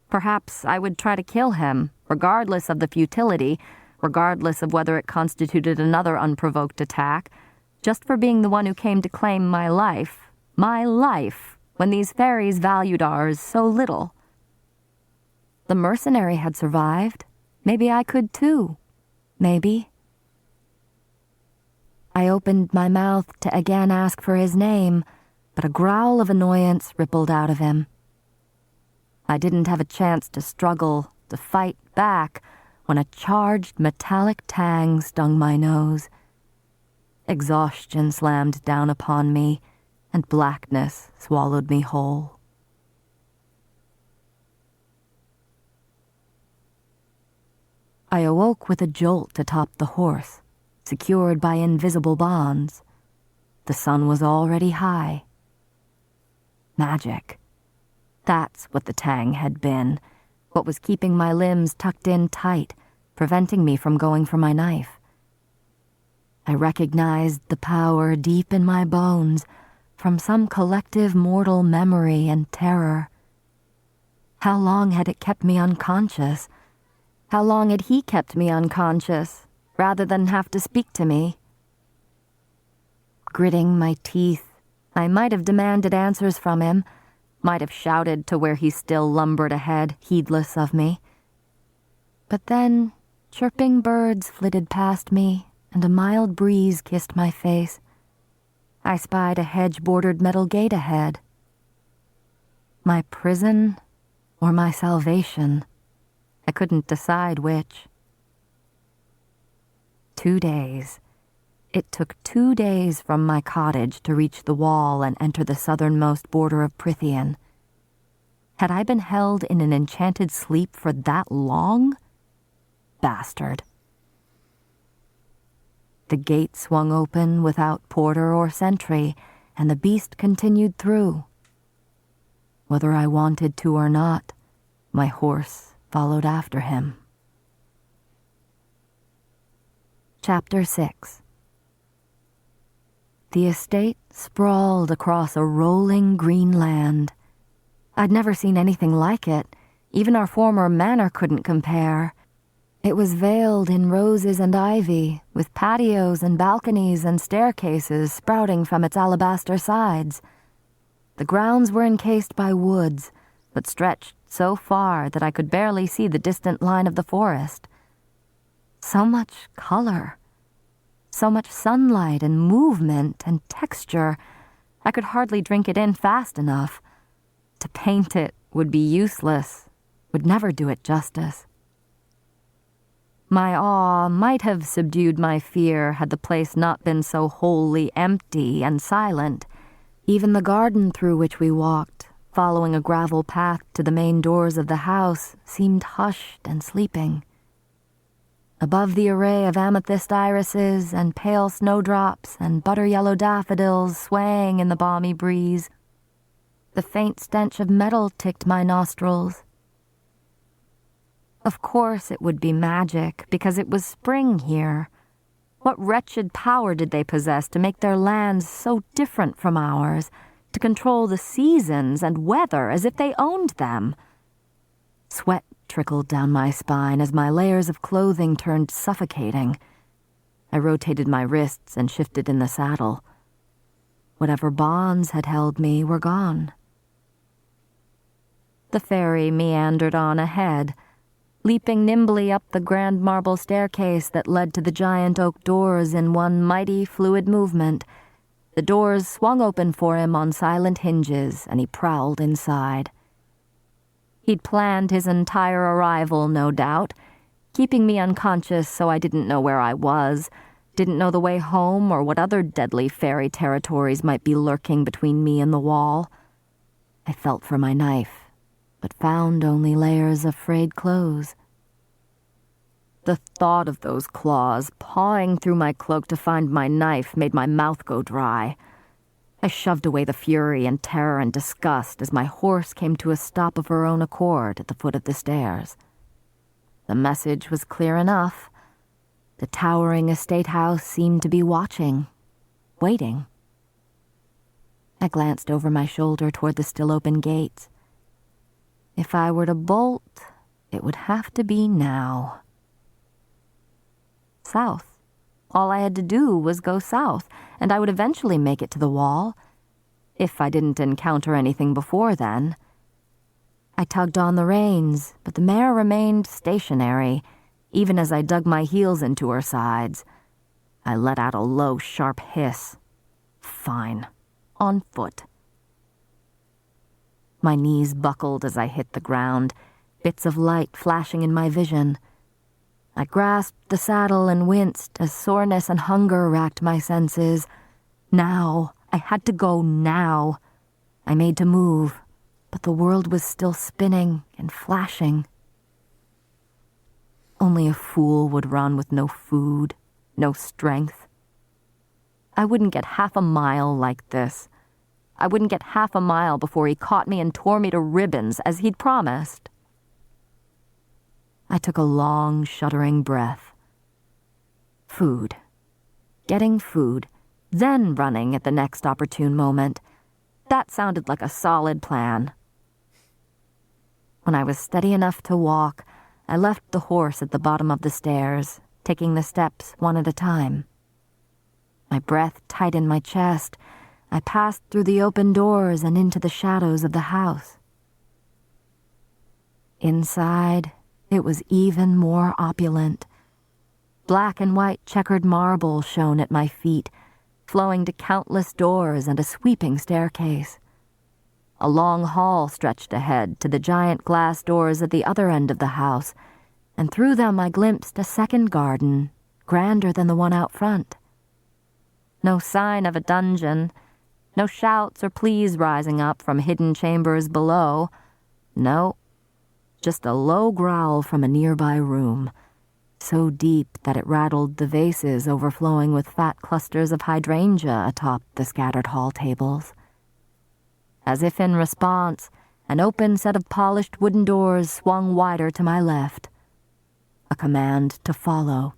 Perhaps I would try to kill him, regardless of the futility, regardless of whether it constituted another unprovoked attack, just for being the one who came to claim my life, when these fairies valued ours so little. The mercenary had survived. Maybe I could too. Maybe. I opened my mouth to again ask for his name, but a growl of annoyance rippled out of him. I didn't have a chance to struggle, to fight back, when a charged metallic tang stung my nose. Exhaustion slammed down upon me, and blackness swallowed me whole. I awoke with a jolt atop the horse, secured by invisible bonds. The sun was already high. Magic. That's what the tang had been, what was keeping my limbs tucked in tight, preventing me from going for my knife. I recognized the power deep in my bones from some collective mortal memory and terror. How long had it kept me unconscious? How long had he kept me unconscious, rather than have to speak to me? Gritting my teeth, I might have demanded answers from him, might have shouted to where he still lumbered ahead, heedless of me. But then, chirping birds flitted past me, and a mild breeze kissed my face. I spied a hedge-bordered metal gate ahead. My prison or my salvation? I couldn't decide which. 2 days. It took 2 days from my cottage to reach the wall and enter the southernmost border of Prithian. Had I been held in an enchanted sleep for that long? Bastard. The gate swung open without porter or sentry, and the beast continued through. Whether I wanted to or not, my horse followed after him. Chapter 6. The estate sprawled across a rolling green land. I'd never seen anything like it. Even our former manor couldn't compare. It was veiled in roses and ivy, with patios and balconies and staircases sprouting from its alabaster sides. The grounds were encased by woods, but stretched so far that I could barely see the distant line of the forest. So much color, so much sunlight and movement and texture, I could hardly drink it in fast enough. To paint it would be useless, would never do it justice. My awe might have subdued my fear had the place not been so wholly empty and silent. Even the garden through which we walked, following a gravel path to the main doors of the house, seemed hushed and sleeping. Above the array of amethyst irises and pale snowdrops and butter-yellow daffodils swaying in the balmy breeze, the faint stench of metal ticked my nostrils. Of course it would be magic, because it was spring here. What wretched power did they possess to make their lands so different from ours, to control the seasons and weather as if they owned them? Sweat trickled down my spine as my layers of clothing turned suffocating. I rotated my wrists and shifted in the saddle. Whatever bonds had held me were gone. The ferry meandered on ahead, leaping nimbly up the grand marble staircase that led to the giant oak doors in one mighty fluid movement. The doors swung open for him on silent hinges, and he prowled inside. He'd planned his entire arrival, no doubt, keeping me unconscious so I didn't know where I was, Didn't know the way home or what other deadly fairy territories might be lurking between me and the wall. I felt for my knife, but found only layers of frayed clothes. The thought of those claws pawing through my cloak to find my knife made my mouth go dry. I shoved away the fury and terror and disgust as my horse came to a stop of her own accord at the foot of the stairs. The message was clear enough. The towering estate house seemed to be watching, waiting. I glanced over my shoulder toward the still open gates. If I were to bolt, it would have to be now. South. All I had to do was go south, and I would eventually make it to the wall, if I didn't encounter anything before then. I tugged on the reins, but the mare remained stationary, even as I dug my heels into her sides. I let out a low, sharp hiss. Fine. On foot. My knees buckled as I hit the ground, bits of light flashing in my vision. I grasped the saddle and winced as soreness and hunger racked my senses. Now. I had to go now. I made to move, but the world was still spinning and flashing. Only a fool would run with no food, no strength. I wouldn't get half a mile like this. I wouldn't get half a mile before he caught me and tore me to ribbons, as he'd promised. I took a long, shuddering breath. Food. Getting food, then running at the next opportune moment. That sounded like a solid plan. When I was steady enough to walk, I left the horse at the bottom of the stairs, taking the steps one at a time. My breath tight in my chest, I passed through the open doors and into the shadows of the house. Inside, it was even more opulent. Black and white checkered marble shone at my feet, flowing to countless doors and a sweeping staircase. A long hall stretched ahead to the giant glass doors at the other end of the house, and through them I glimpsed a second garden, grander than the one out front. No sign of a dungeon, no shouts or pleas rising up from hidden chambers below. No, just a low growl from a nearby room, so deep that it rattled the vases overflowing with fat clusters of hydrangea atop the scattered hall tables. As if in response, an open set of polished wooden doors swung wider to my left. A command to follow.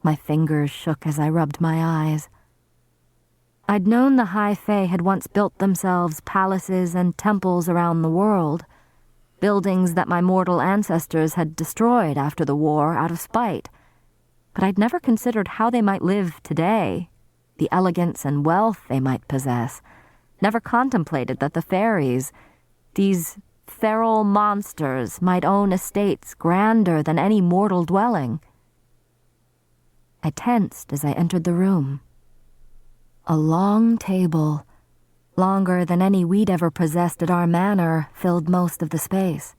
My fingers shook as I rubbed my eyes. I'd known the High Fae had once built themselves palaces and temples around the world, buildings that my mortal ancestors had destroyed after the war out of spite. But I'd never considered how they might live today, the elegance and wealth they might possess. Never contemplated that the fairies, these feral monsters, might own estates grander than any mortal dwelling. I tensed as I entered the room. A long table, longer than any we'd ever possessed at our manor, filled most of the space.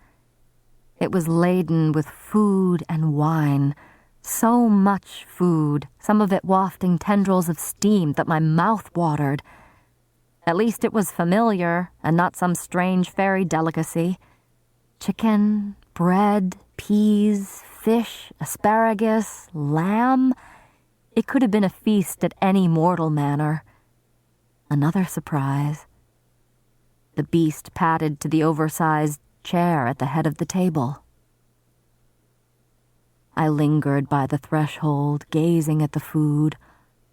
It was laden with food and wine, so much food, some of it wafting tendrils of steam that my mouth watered. At least it was familiar, and not some strange fairy delicacy. Chicken, bread, peas, fish, asparagus, lamb. It could have been a feast at any mortal manor. Another surprise. The beast padded to the oversized chair at the head of the table. I lingered by the threshold, gazing at the food,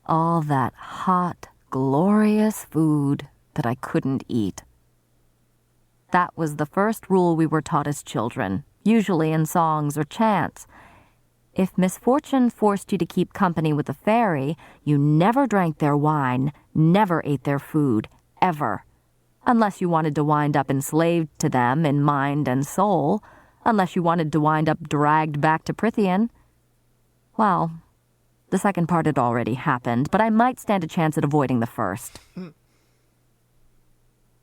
all that hot, glorious food that I couldn't eat. That was the first rule we were taught as children, usually in songs or chants. If misfortune forced you to keep company with a fairy, you never drank their wine, never ate their food, ever. Unless you wanted to wind up enslaved to them in mind and soul, unless you wanted to wind up dragged back to Prithian. Well, the second part had already happened, but I might stand a chance at avoiding the first.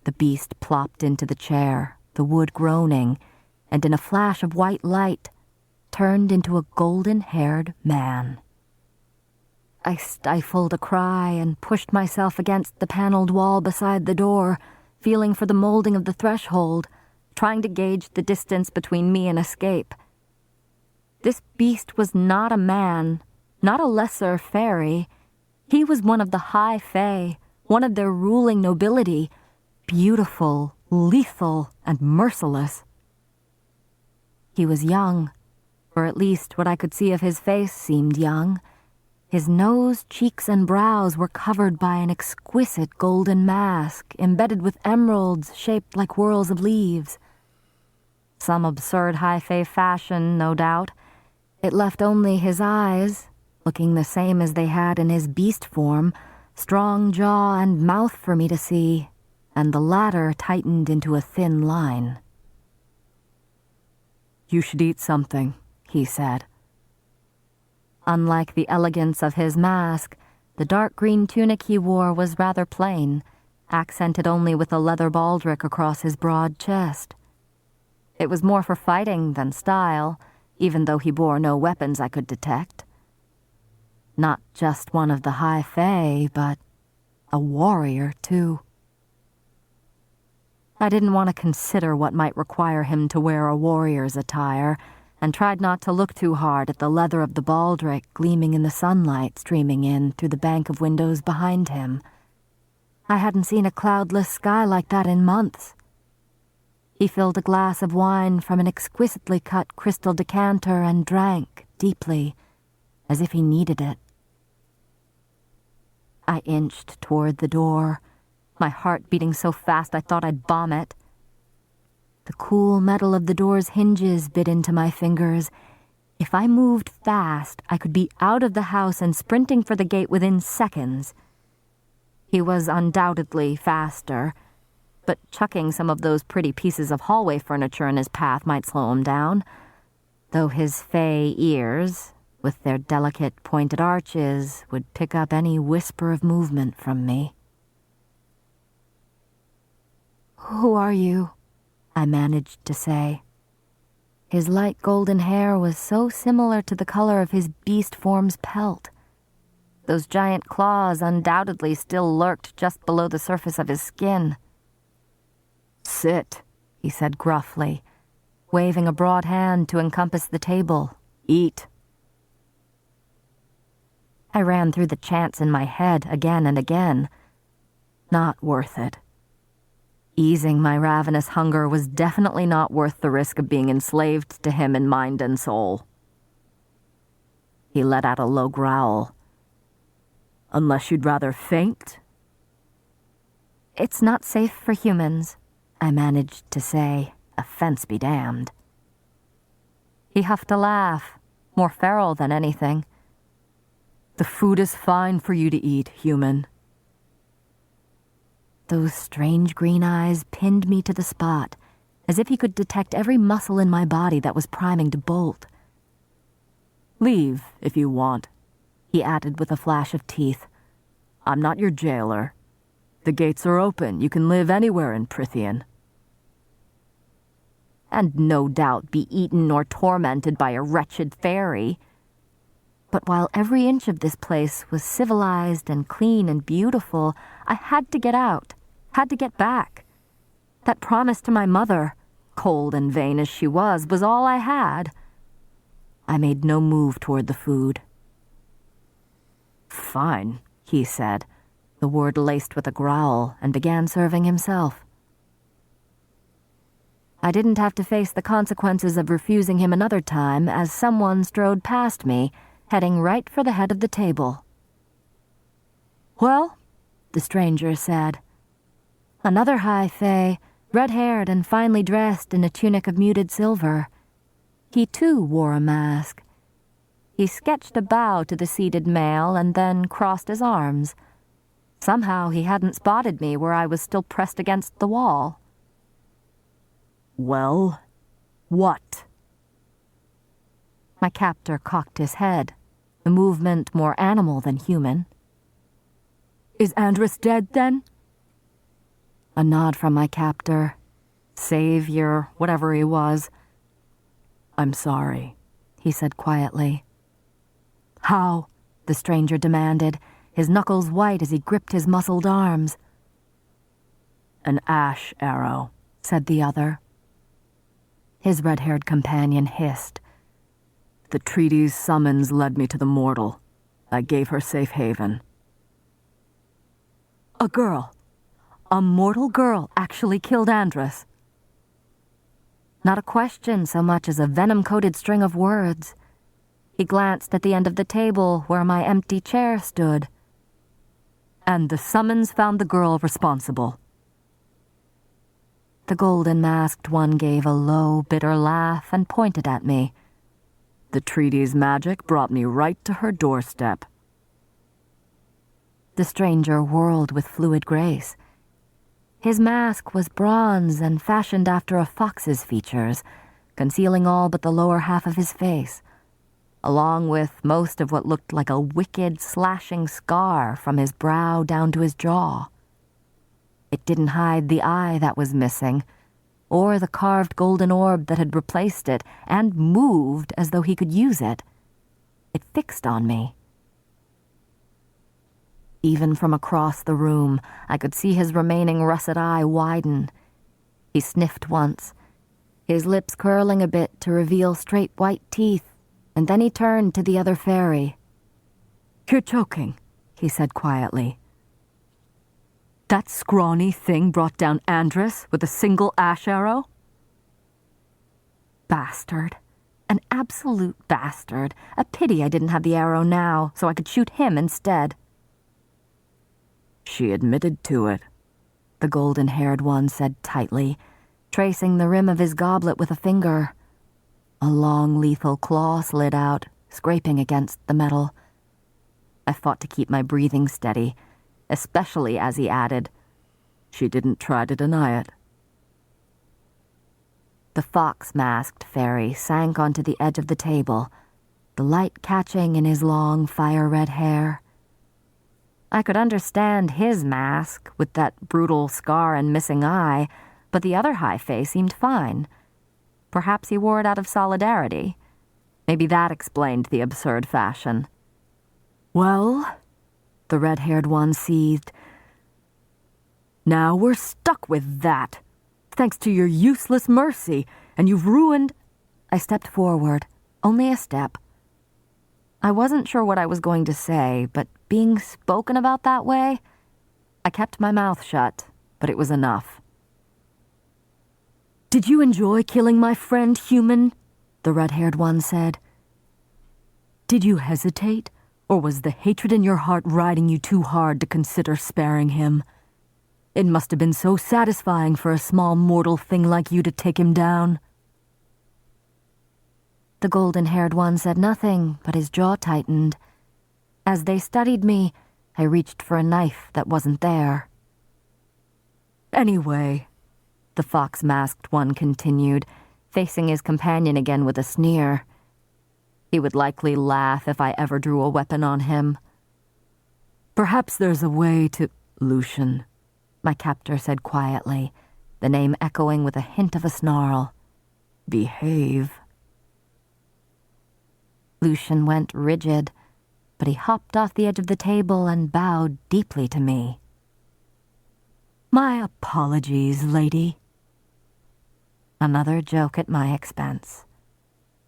The beast plopped into the chair, the wood groaning, and in a flash of white light, turned into a golden-haired man. I stifled a cry and pushed myself against the paneled wall beside the door, feeling for the molding of the threshold, trying to gauge the distance between me and escape. This beast was not a man, not a lesser fairy. He was one of the High Fae, one of their ruling nobility, beautiful, lethal, and merciless. He was young, or at least what I could see of his face seemed young. His nose, cheeks, and brows were covered by an exquisite golden mask, embedded with emeralds shaped like whorls of leaves. Some absurd High Fae fashion, no doubt. It left only his eyes, looking the same as they had in his beast form, strong jaw and mouth for me to see, and the latter tightened into a thin line. "You should eat something," he said. Unlike the elegance of his mask, the dark green tunic he wore was rather plain, accented only with a leather baldric across his broad chest. It was more for fighting than style, even though he bore no weapons I could detect. Not just one of the High Fae, but a warrior, too. I didn't want to consider what might require him to wear a warrior's attire, and tried not to look too hard at the leather of the baldric gleaming in the sunlight streaming in through the bank of windows behind him. I hadn't seen a cloudless sky like that in months. He filled a glass of wine from an exquisitely cut crystal decanter and drank deeply, as if he needed it. I inched toward the door, my heart beating so fast I thought I'd bomb it. The cool metal of the door's hinges bit into my fingers. If I moved fast, I could be out of the house and sprinting for the gate within seconds. He was undoubtedly faster, but chucking some of those pretty pieces of hallway furniture in his path might slow him down, though his fey ears, with their delicate pointed arches, would pick up any whisper of movement from me. "Who are you?" I managed to say. His light golden hair was so similar to the color of his beast form's pelt. Those giant claws undoubtedly still lurked just below the surface of his skin. "Sit," he said gruffly, waving a broad hand to encompass the table. "Eat." I ran through the chants in my head again and again. Not worth it. Easing my ravenous hunger was definitely not worth the risk of being enslaved to him in mind and soul. He let out a low growl. "Unless you'd rather faint?" "It's not safe for humans," I managed to say, offense be damned. He huffed a laugh, more feral than anything. "The food is fine for you to eat, human." Those strange green eyes pinned me to the spot, as if he could detect every muscle in my body that was priming to bolt. "Leave, if you want," he added with a flash of teeth. "I'm not your jailer. The gates are open. You can live anywhere in Prithian." And no doubt be eaten or tormented by a wretched fairy. But while every inch of this place was civilized and clean and beautiful, I had to get out, had to get back. That promise to my mother, cold and vain as she was all I had. I made no move toward the food. "Fine," he said, the word laced with a growl, and began serving himself. I didn't have to face the consequences of refusing him another time, as someone strode past me, heading right for the head of the table. "Well," the stranger said. Another High Fae, red-haired and finely dressed in a tunic of muted silver. He too wore a mask. He sketched a bow to the seated male and then crossed his arms. Somehow he hadn't spotted me where I was still pressed against the wall. "Well, what?" My captor cocked his head, the movement more animal than human. "Is Andrus dead, then?" A nod from my captor. Savior, whatever he was. "I'm sorry," he said quietly. "How? the stranger demanded, his knuckles white as he gripped his muscled arms. "An ash arrow," said the other. His red-haired companion hissed. "The treaty's summons led me to the mortal. I gave her safe haven." "A girl. A mortal girl actually killed Andrus." Not a question so much as a venom-coated string of words. He glanced at the end of the table where my empty chair stood. "And the summons found the girl responsible." The golden-masked one gave a low, bitter laugh and pointed at me. "The treaty's magic brought me right to her doorstep." The stranger whirled with fluid grace. His mask was bronze and fashioned after a fox's features, concealing all but the lower half of his face, along with most of what looked like a wicked, slashing scar from his brow down to his jaw. It didn't hide the eye that was missing, or the carved golden orb that had replaced it and moved as though he could use it. It fixed on me. Even from across the room, I could see his remaining russet eye widen. He sniffed once, his lips curling a bit to reveal straight white teeth, and then he turned to the other fairy. "You're joking," he said quietly. "That scrawny thing brought down Andrus with a single ash arrow?" Bastard. An absolute bastard. A pity I didn't have the arrow now, so I could shoot him instead. "She admitted to it," the golden-haired one said tightly, tracing the rim of his goblet with a finger. A long, lethal claw slid out, scraping against the metal. I fought to keep my breathing steady, especially as he added, "She didn't try to deny it." The fox-masked fairy sank onto the edge of the table, the light catching in his long, fire-red hair. I could understand his mask, with that brutal scar and missing eye, but the other high face seemed fine. Perhaps he wore it out of solidarity. Maybe that explained the absurd fashion. "Well," the red-haired one seethed, "now we're stuck with that. Thanks to your useless mercy, and you've ruined—" I stepped forward, only a step. I wasn't sure what I was going to say, but being spoken about that way, I kept my mouth shut, but it was enough. "Did you enjoy killing my friend, human?" the red-haired one said. "Did you hesitate, or was the hatred in your heart riding you too hard to consider sparing him? It must have been so satisfying for a small mortal thing like you to take him down." The golden-haired one said nothing, but his jaw tightened. As they studied me, I reached for a knife that wasn't there. "Anyway," the fox-masked one continued, facing his companion again with a sneer. He would likely laugh if I ever drew a weapon on him. "Perhaps there's a way to—" "Lucian," my captor said quietly, the name echoing with a hint of a snarl. "Behave." Lucian went rigid, but he hopped off the edge of the table and bowed deeply to me. "My apologies, lady." Another joke at my expense.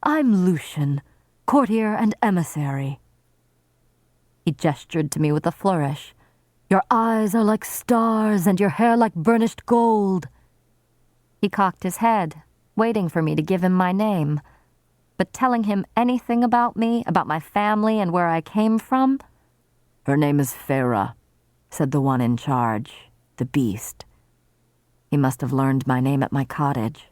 "I'm Lucian, courtier and emissary." He gestured to me with a flourish. "Your eyes are like stars and your hair like burnished gold." He cocked his head, waiting for me to give him my name. But telling him anything about me, about my family and where I came from? "Her name is Farah," said the one in charge, the beast. He must have learned my name at my cottage.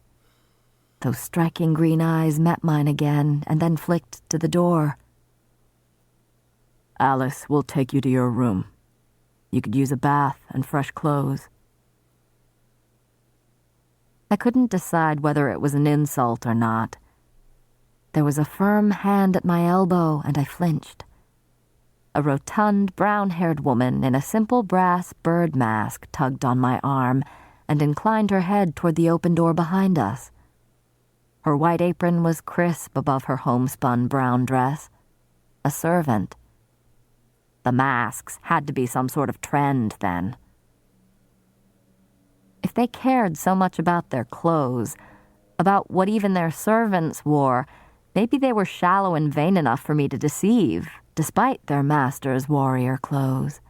Those striking green eyes met mine again and then flicked to the door. "Alice will take you to your room. You could use a bath and fresh clothes." I couldn't decide whether it was an insult or not. There was a firm hand at my elbow, and I flinched. A rotund, brown-haired woman in a simple brass bird mask tugged on my arm and inclined her head toward the open door behind us. Her white apron was crisp above her homespun brown dress. A servant. The masks had to be some sort of trend then. If they cared so much about their clothes, about what even their servants wore, maybe they were shallow and vain enough for me to deceive, despite their master's warrior clothes.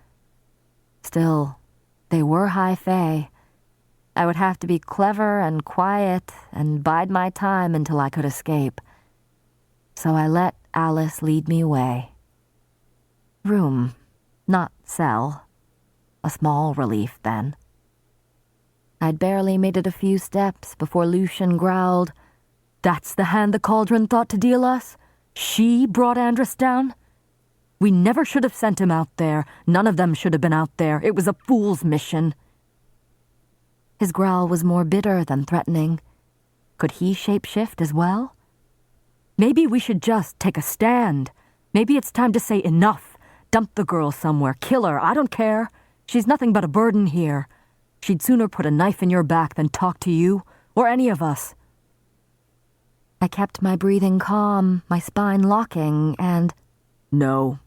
Still, they were high fae. I would have to be clever and quiet and bide my time until I could escape. So I let Alice lead me away. Room, not cell. A small relief, then. I'd barely made it a few steps before Lucian growled, "That's the hand the cauldron thought to deal us? She brought Andrus down? We never should have sent him out there. None of them should have been out there. It was a fool's mission." His growl was more bitter than threatening. Could he shapeshift as well? Maybe we should just take a stand. Maybe it's time to say enough. Dump the girl somewhere. Kill her. I don't care. She's nothing but a burden here. She'd sooner put a knife in your back than talk to you, or any of us. I kept my breathing calm, my spine locking, and... "No,"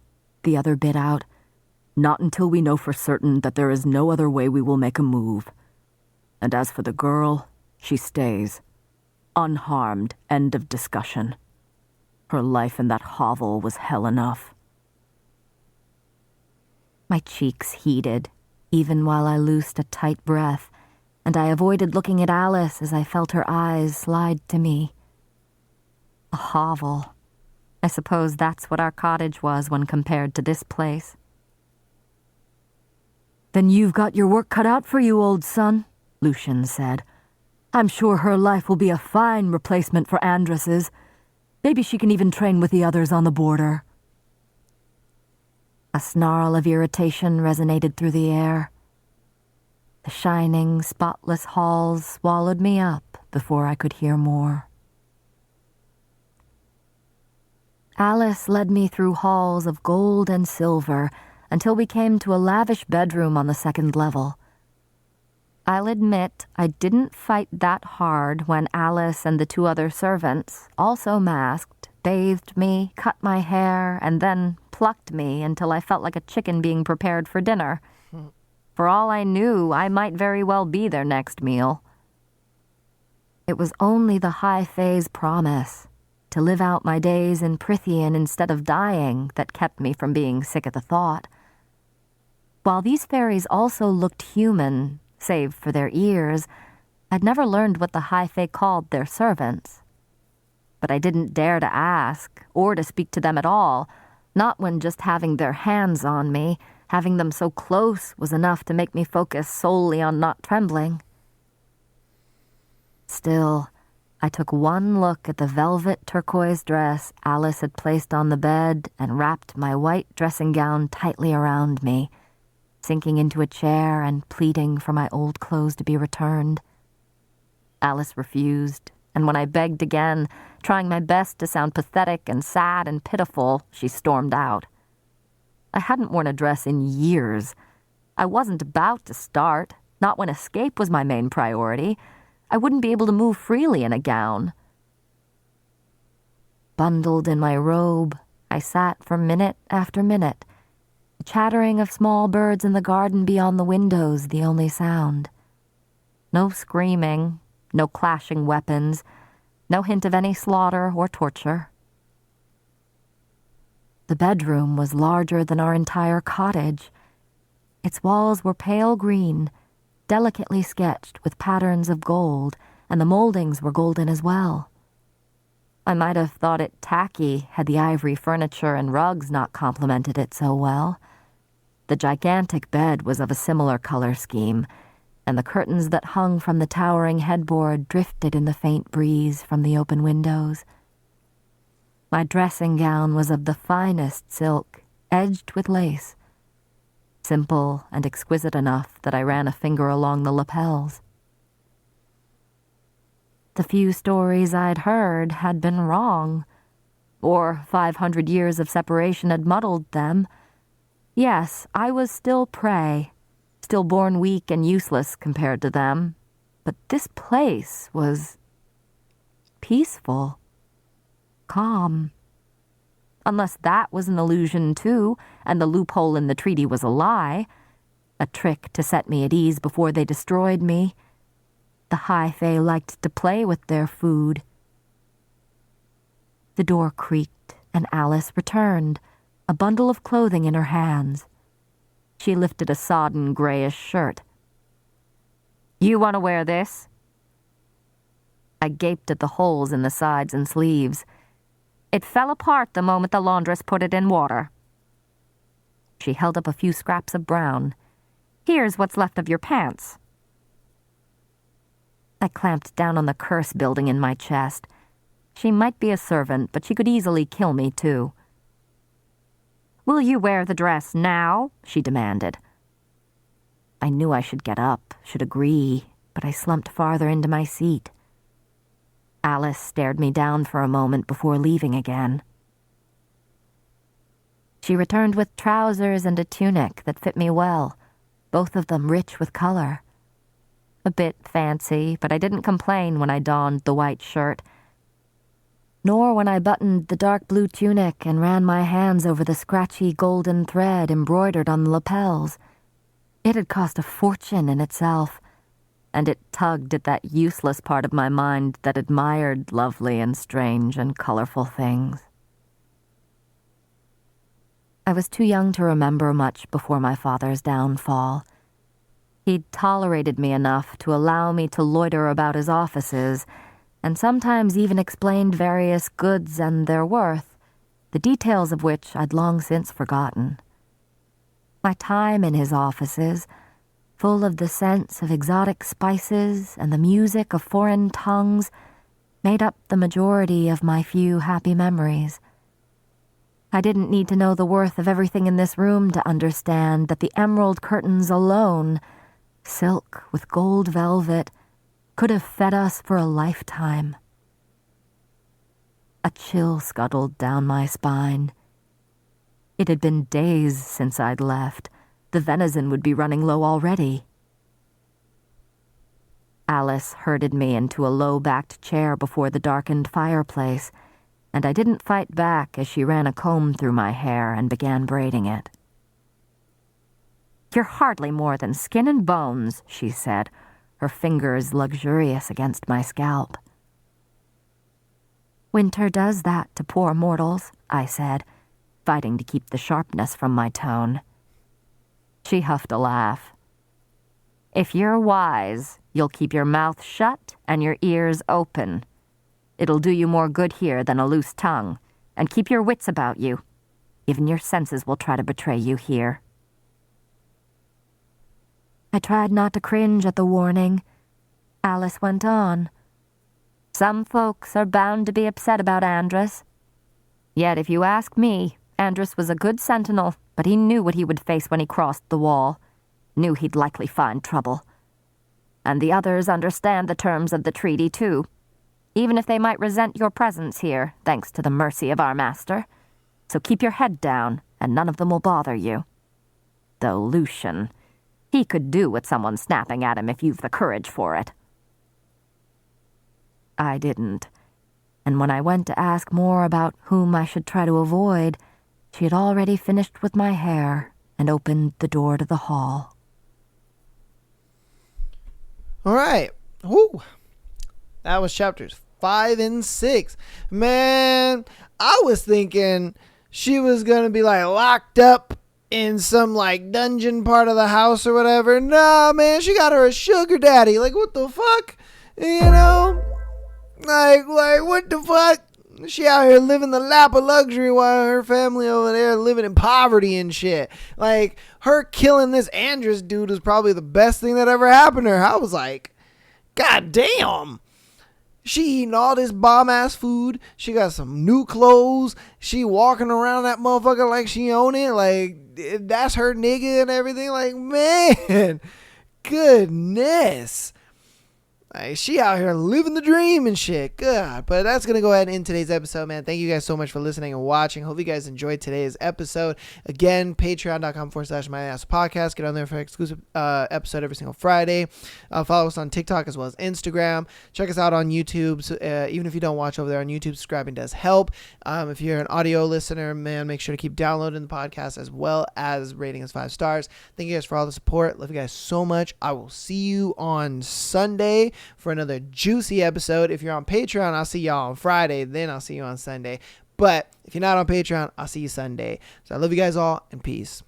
the other bit out. "Not until we know for certain that there is no other way we will make a move. And as for the girl, she stays. Unharmed, end of discussion. Her life in that hovel was hell enough." My cheeks heated, even while I loosed a tight breath, and I avoided looking at Alice as I felt her eyes slide to me. A hovel. I suppose that's what our cottage was when compared to this place. "Then you've got your work cut out for you, old son," Lucian said. "I'm sure her life will be a fine replacement for Andrus's. Maybe she can even train with the others on the border." A snarl of irritation resonated through the air. The shining, spotless halls swallowed me up before I could hear more. Alice led me through halls of gold and silver until we came to a lavish bedroom on the second level. I'll admit I didn't fight that hard when Alice and the two other servants, also masked, bathed me, cut my hair, and then plucked me until I felt like a chicken being prepared for dinner. For all I knew, I might very well be their next meal. It was only the High Fae's promise to live out my days in Prythian instead of dying that kept me from being sick at the thought. While these fairies also looked human, save for their ears, I'd never learned what the High Fae called their servants. But I didn't dare to ask, or to speak to them at all, not when just having their hands on me, having them so close, was enough to make me focus solely on not trembling. Still, I took one look at the velvet turquoise dress Alice had placed on the bed and wrapped my white dressing gown tightly around me, sinking into a chair and pleading for my old clothes to be returned. Alice refused, and when I begged again, trying my best to sound pathetic and sad and pitiful, she stormed out. I hadn't worn a dress in years. I wasn't about to start, not when escape was my main priority. I wouldn't be able to move freely in a gown. Bundled in my robe, I sat for minute after minute, the chattering of small birds in the garden beyond the windows the only sound. No screaming, no clashing weapons, no hint of any slaughter or torture. The bedroom was larger than our entire cottage. Its walls were pale green, delicately sketched with patterns of gold, and the moldings were golden as well. I might have thought it tacky had the ivory furniture and rugs not complemented it so well. The gigantic bed was of a similar color scheme, and the curtains that hung from the towering headboard drifted in the faint breeze from the open windows. My dressing gown was of the finest silk, edged with lace, simple and exquisite enough that I ran a finger along the lapels. The few stories I'd heard had been wrong, or 500 years of separation had muddled them. Yes, I was still prey, still born weak and useless compared to them, but this place was peaceful, calm, Unless that was an illusion, too, and the loophole in the treaty was a lie. A trick to set me at ease before they destroyed me. The High Fae liked to play with their food. The door creaked, and Alice returned, a bundle of clothing in her hands. She lifted a sodden grayish shirt. "You want to wear this?" I gaped at the holes in the sides and sleeves. "It fell apart the moment the laundress put it in water." She held up a few scraps of brown. "Here's what's left of your pants." I clamped down on the curse building in my chest. She might be a servant, but she could easily kill me, too. "Will you wear the dress now?" she demanded. I knew I should get up, should agree, but I slumped farther into my seat. Alice stared me down for a moment before leaving again. She returned with trousers and a tunic that fit me well, both of them rich with color. A bit fancy, but I didn't complain when I donned the white shirt, nor when I buttoned the dark blue tunic and ran my hands over the scratchy golden thread embroidered on the lapels. It had cost a fortune in itself, and it tugged at that useless part of my mind that admired lovely and strange and colorful things. I was too young to remember much before my father's downfall. He'd tolerated me enough to allow me to loiter about his offices, and sometimes even explained various goods and their worth, the details of which I'd long since forgotten. My time in his offices, full of the scents of exotic spices and the music of foreign tongues, made up the majority of my few happy memories. I didn't need to know the worth of everything in this room to understand that the emerald curtains alone, silk with gold velvet, could have fed us for a lifetime. A chill scuttled down my spine. It had been days since I'd left. The venison would be running low already. Alice herded me into a low-backed chair before the darkened fireplace, and I didn't fight back as she ran a comb through my hair and began braiding it. "You're hardly more than skin and bones," she said, her fingers luxurious against my scalp. "Winter does that to poor mortals," I said, fighting to keep the sharpness from my tone. She huffed a laugh. "If you're wise, you'll keep your mouth shut and your ears open. It'll do you more good here than a loose tongue, and keep your wits about you. Even your senses will try to betray you here." I tried not to cringe at the warning. Alice went on. "Some folks are bound to be upset about Andrus. Yet if you ask me, Andrus was a good sentinel, but he knew what he would face when he crossed the wall. Knew he'd likely find trouble. And the others understand the terms of the treaty, too, even if they might resent your presence here, thanks to the mercy of our master. So keep your head down, and none of them will bother you. Though Lucian, he could do with someone snapping at him if you've the courage for it." I didn't, and when I went to ask more about whom I should try to avoid, she had already finished with my hair and opened the door to the hall. All right. Woo. That was chapters 5 and 6. Man, I was thinking she was going to be like locked up in some like dungeon part of the house or whatever. Nah, man, she got her a sugar daddy. Like, what the fuck? You know? Like, what the fuck? She out here living the lap of luxury while her family over there living in poverty and shit. Like, her killing this Andrus dude was probably the best thing that ever happened to her. I was like, God damn. She eating all this bomb-ass food. She got some new clothes. She walking around that motherfucker like she own it. Like, that's her nigga and everything. Like, man, goodness. Like, she out here living the dream and shit. God. But that's going to go ahead and end today's episode, man. Thank you guys so much for listening and watching. Hope you guys enjoyed today's episode. Again, patreon.com/MyAssPodcast. Get on there for an exclusive episode every single Friday. Follow us on TikTok as well as Instagram. Check us out on YouTube. So, even if you don't watch over there on YouTube, subscribing does help. If you're an audio listener, man, make sure to keep downloading the podcast as well as rating us 5 stars. Thank you guys for all the support. Love you guys so much. I will see you on Sunday for another juicy episode. If you're on Patreon, I'll see y'all on Friday. Then I'll see you on Sunday. But if you're not on Patreon, I'll see you Sunday. So I love you guys all, and peace.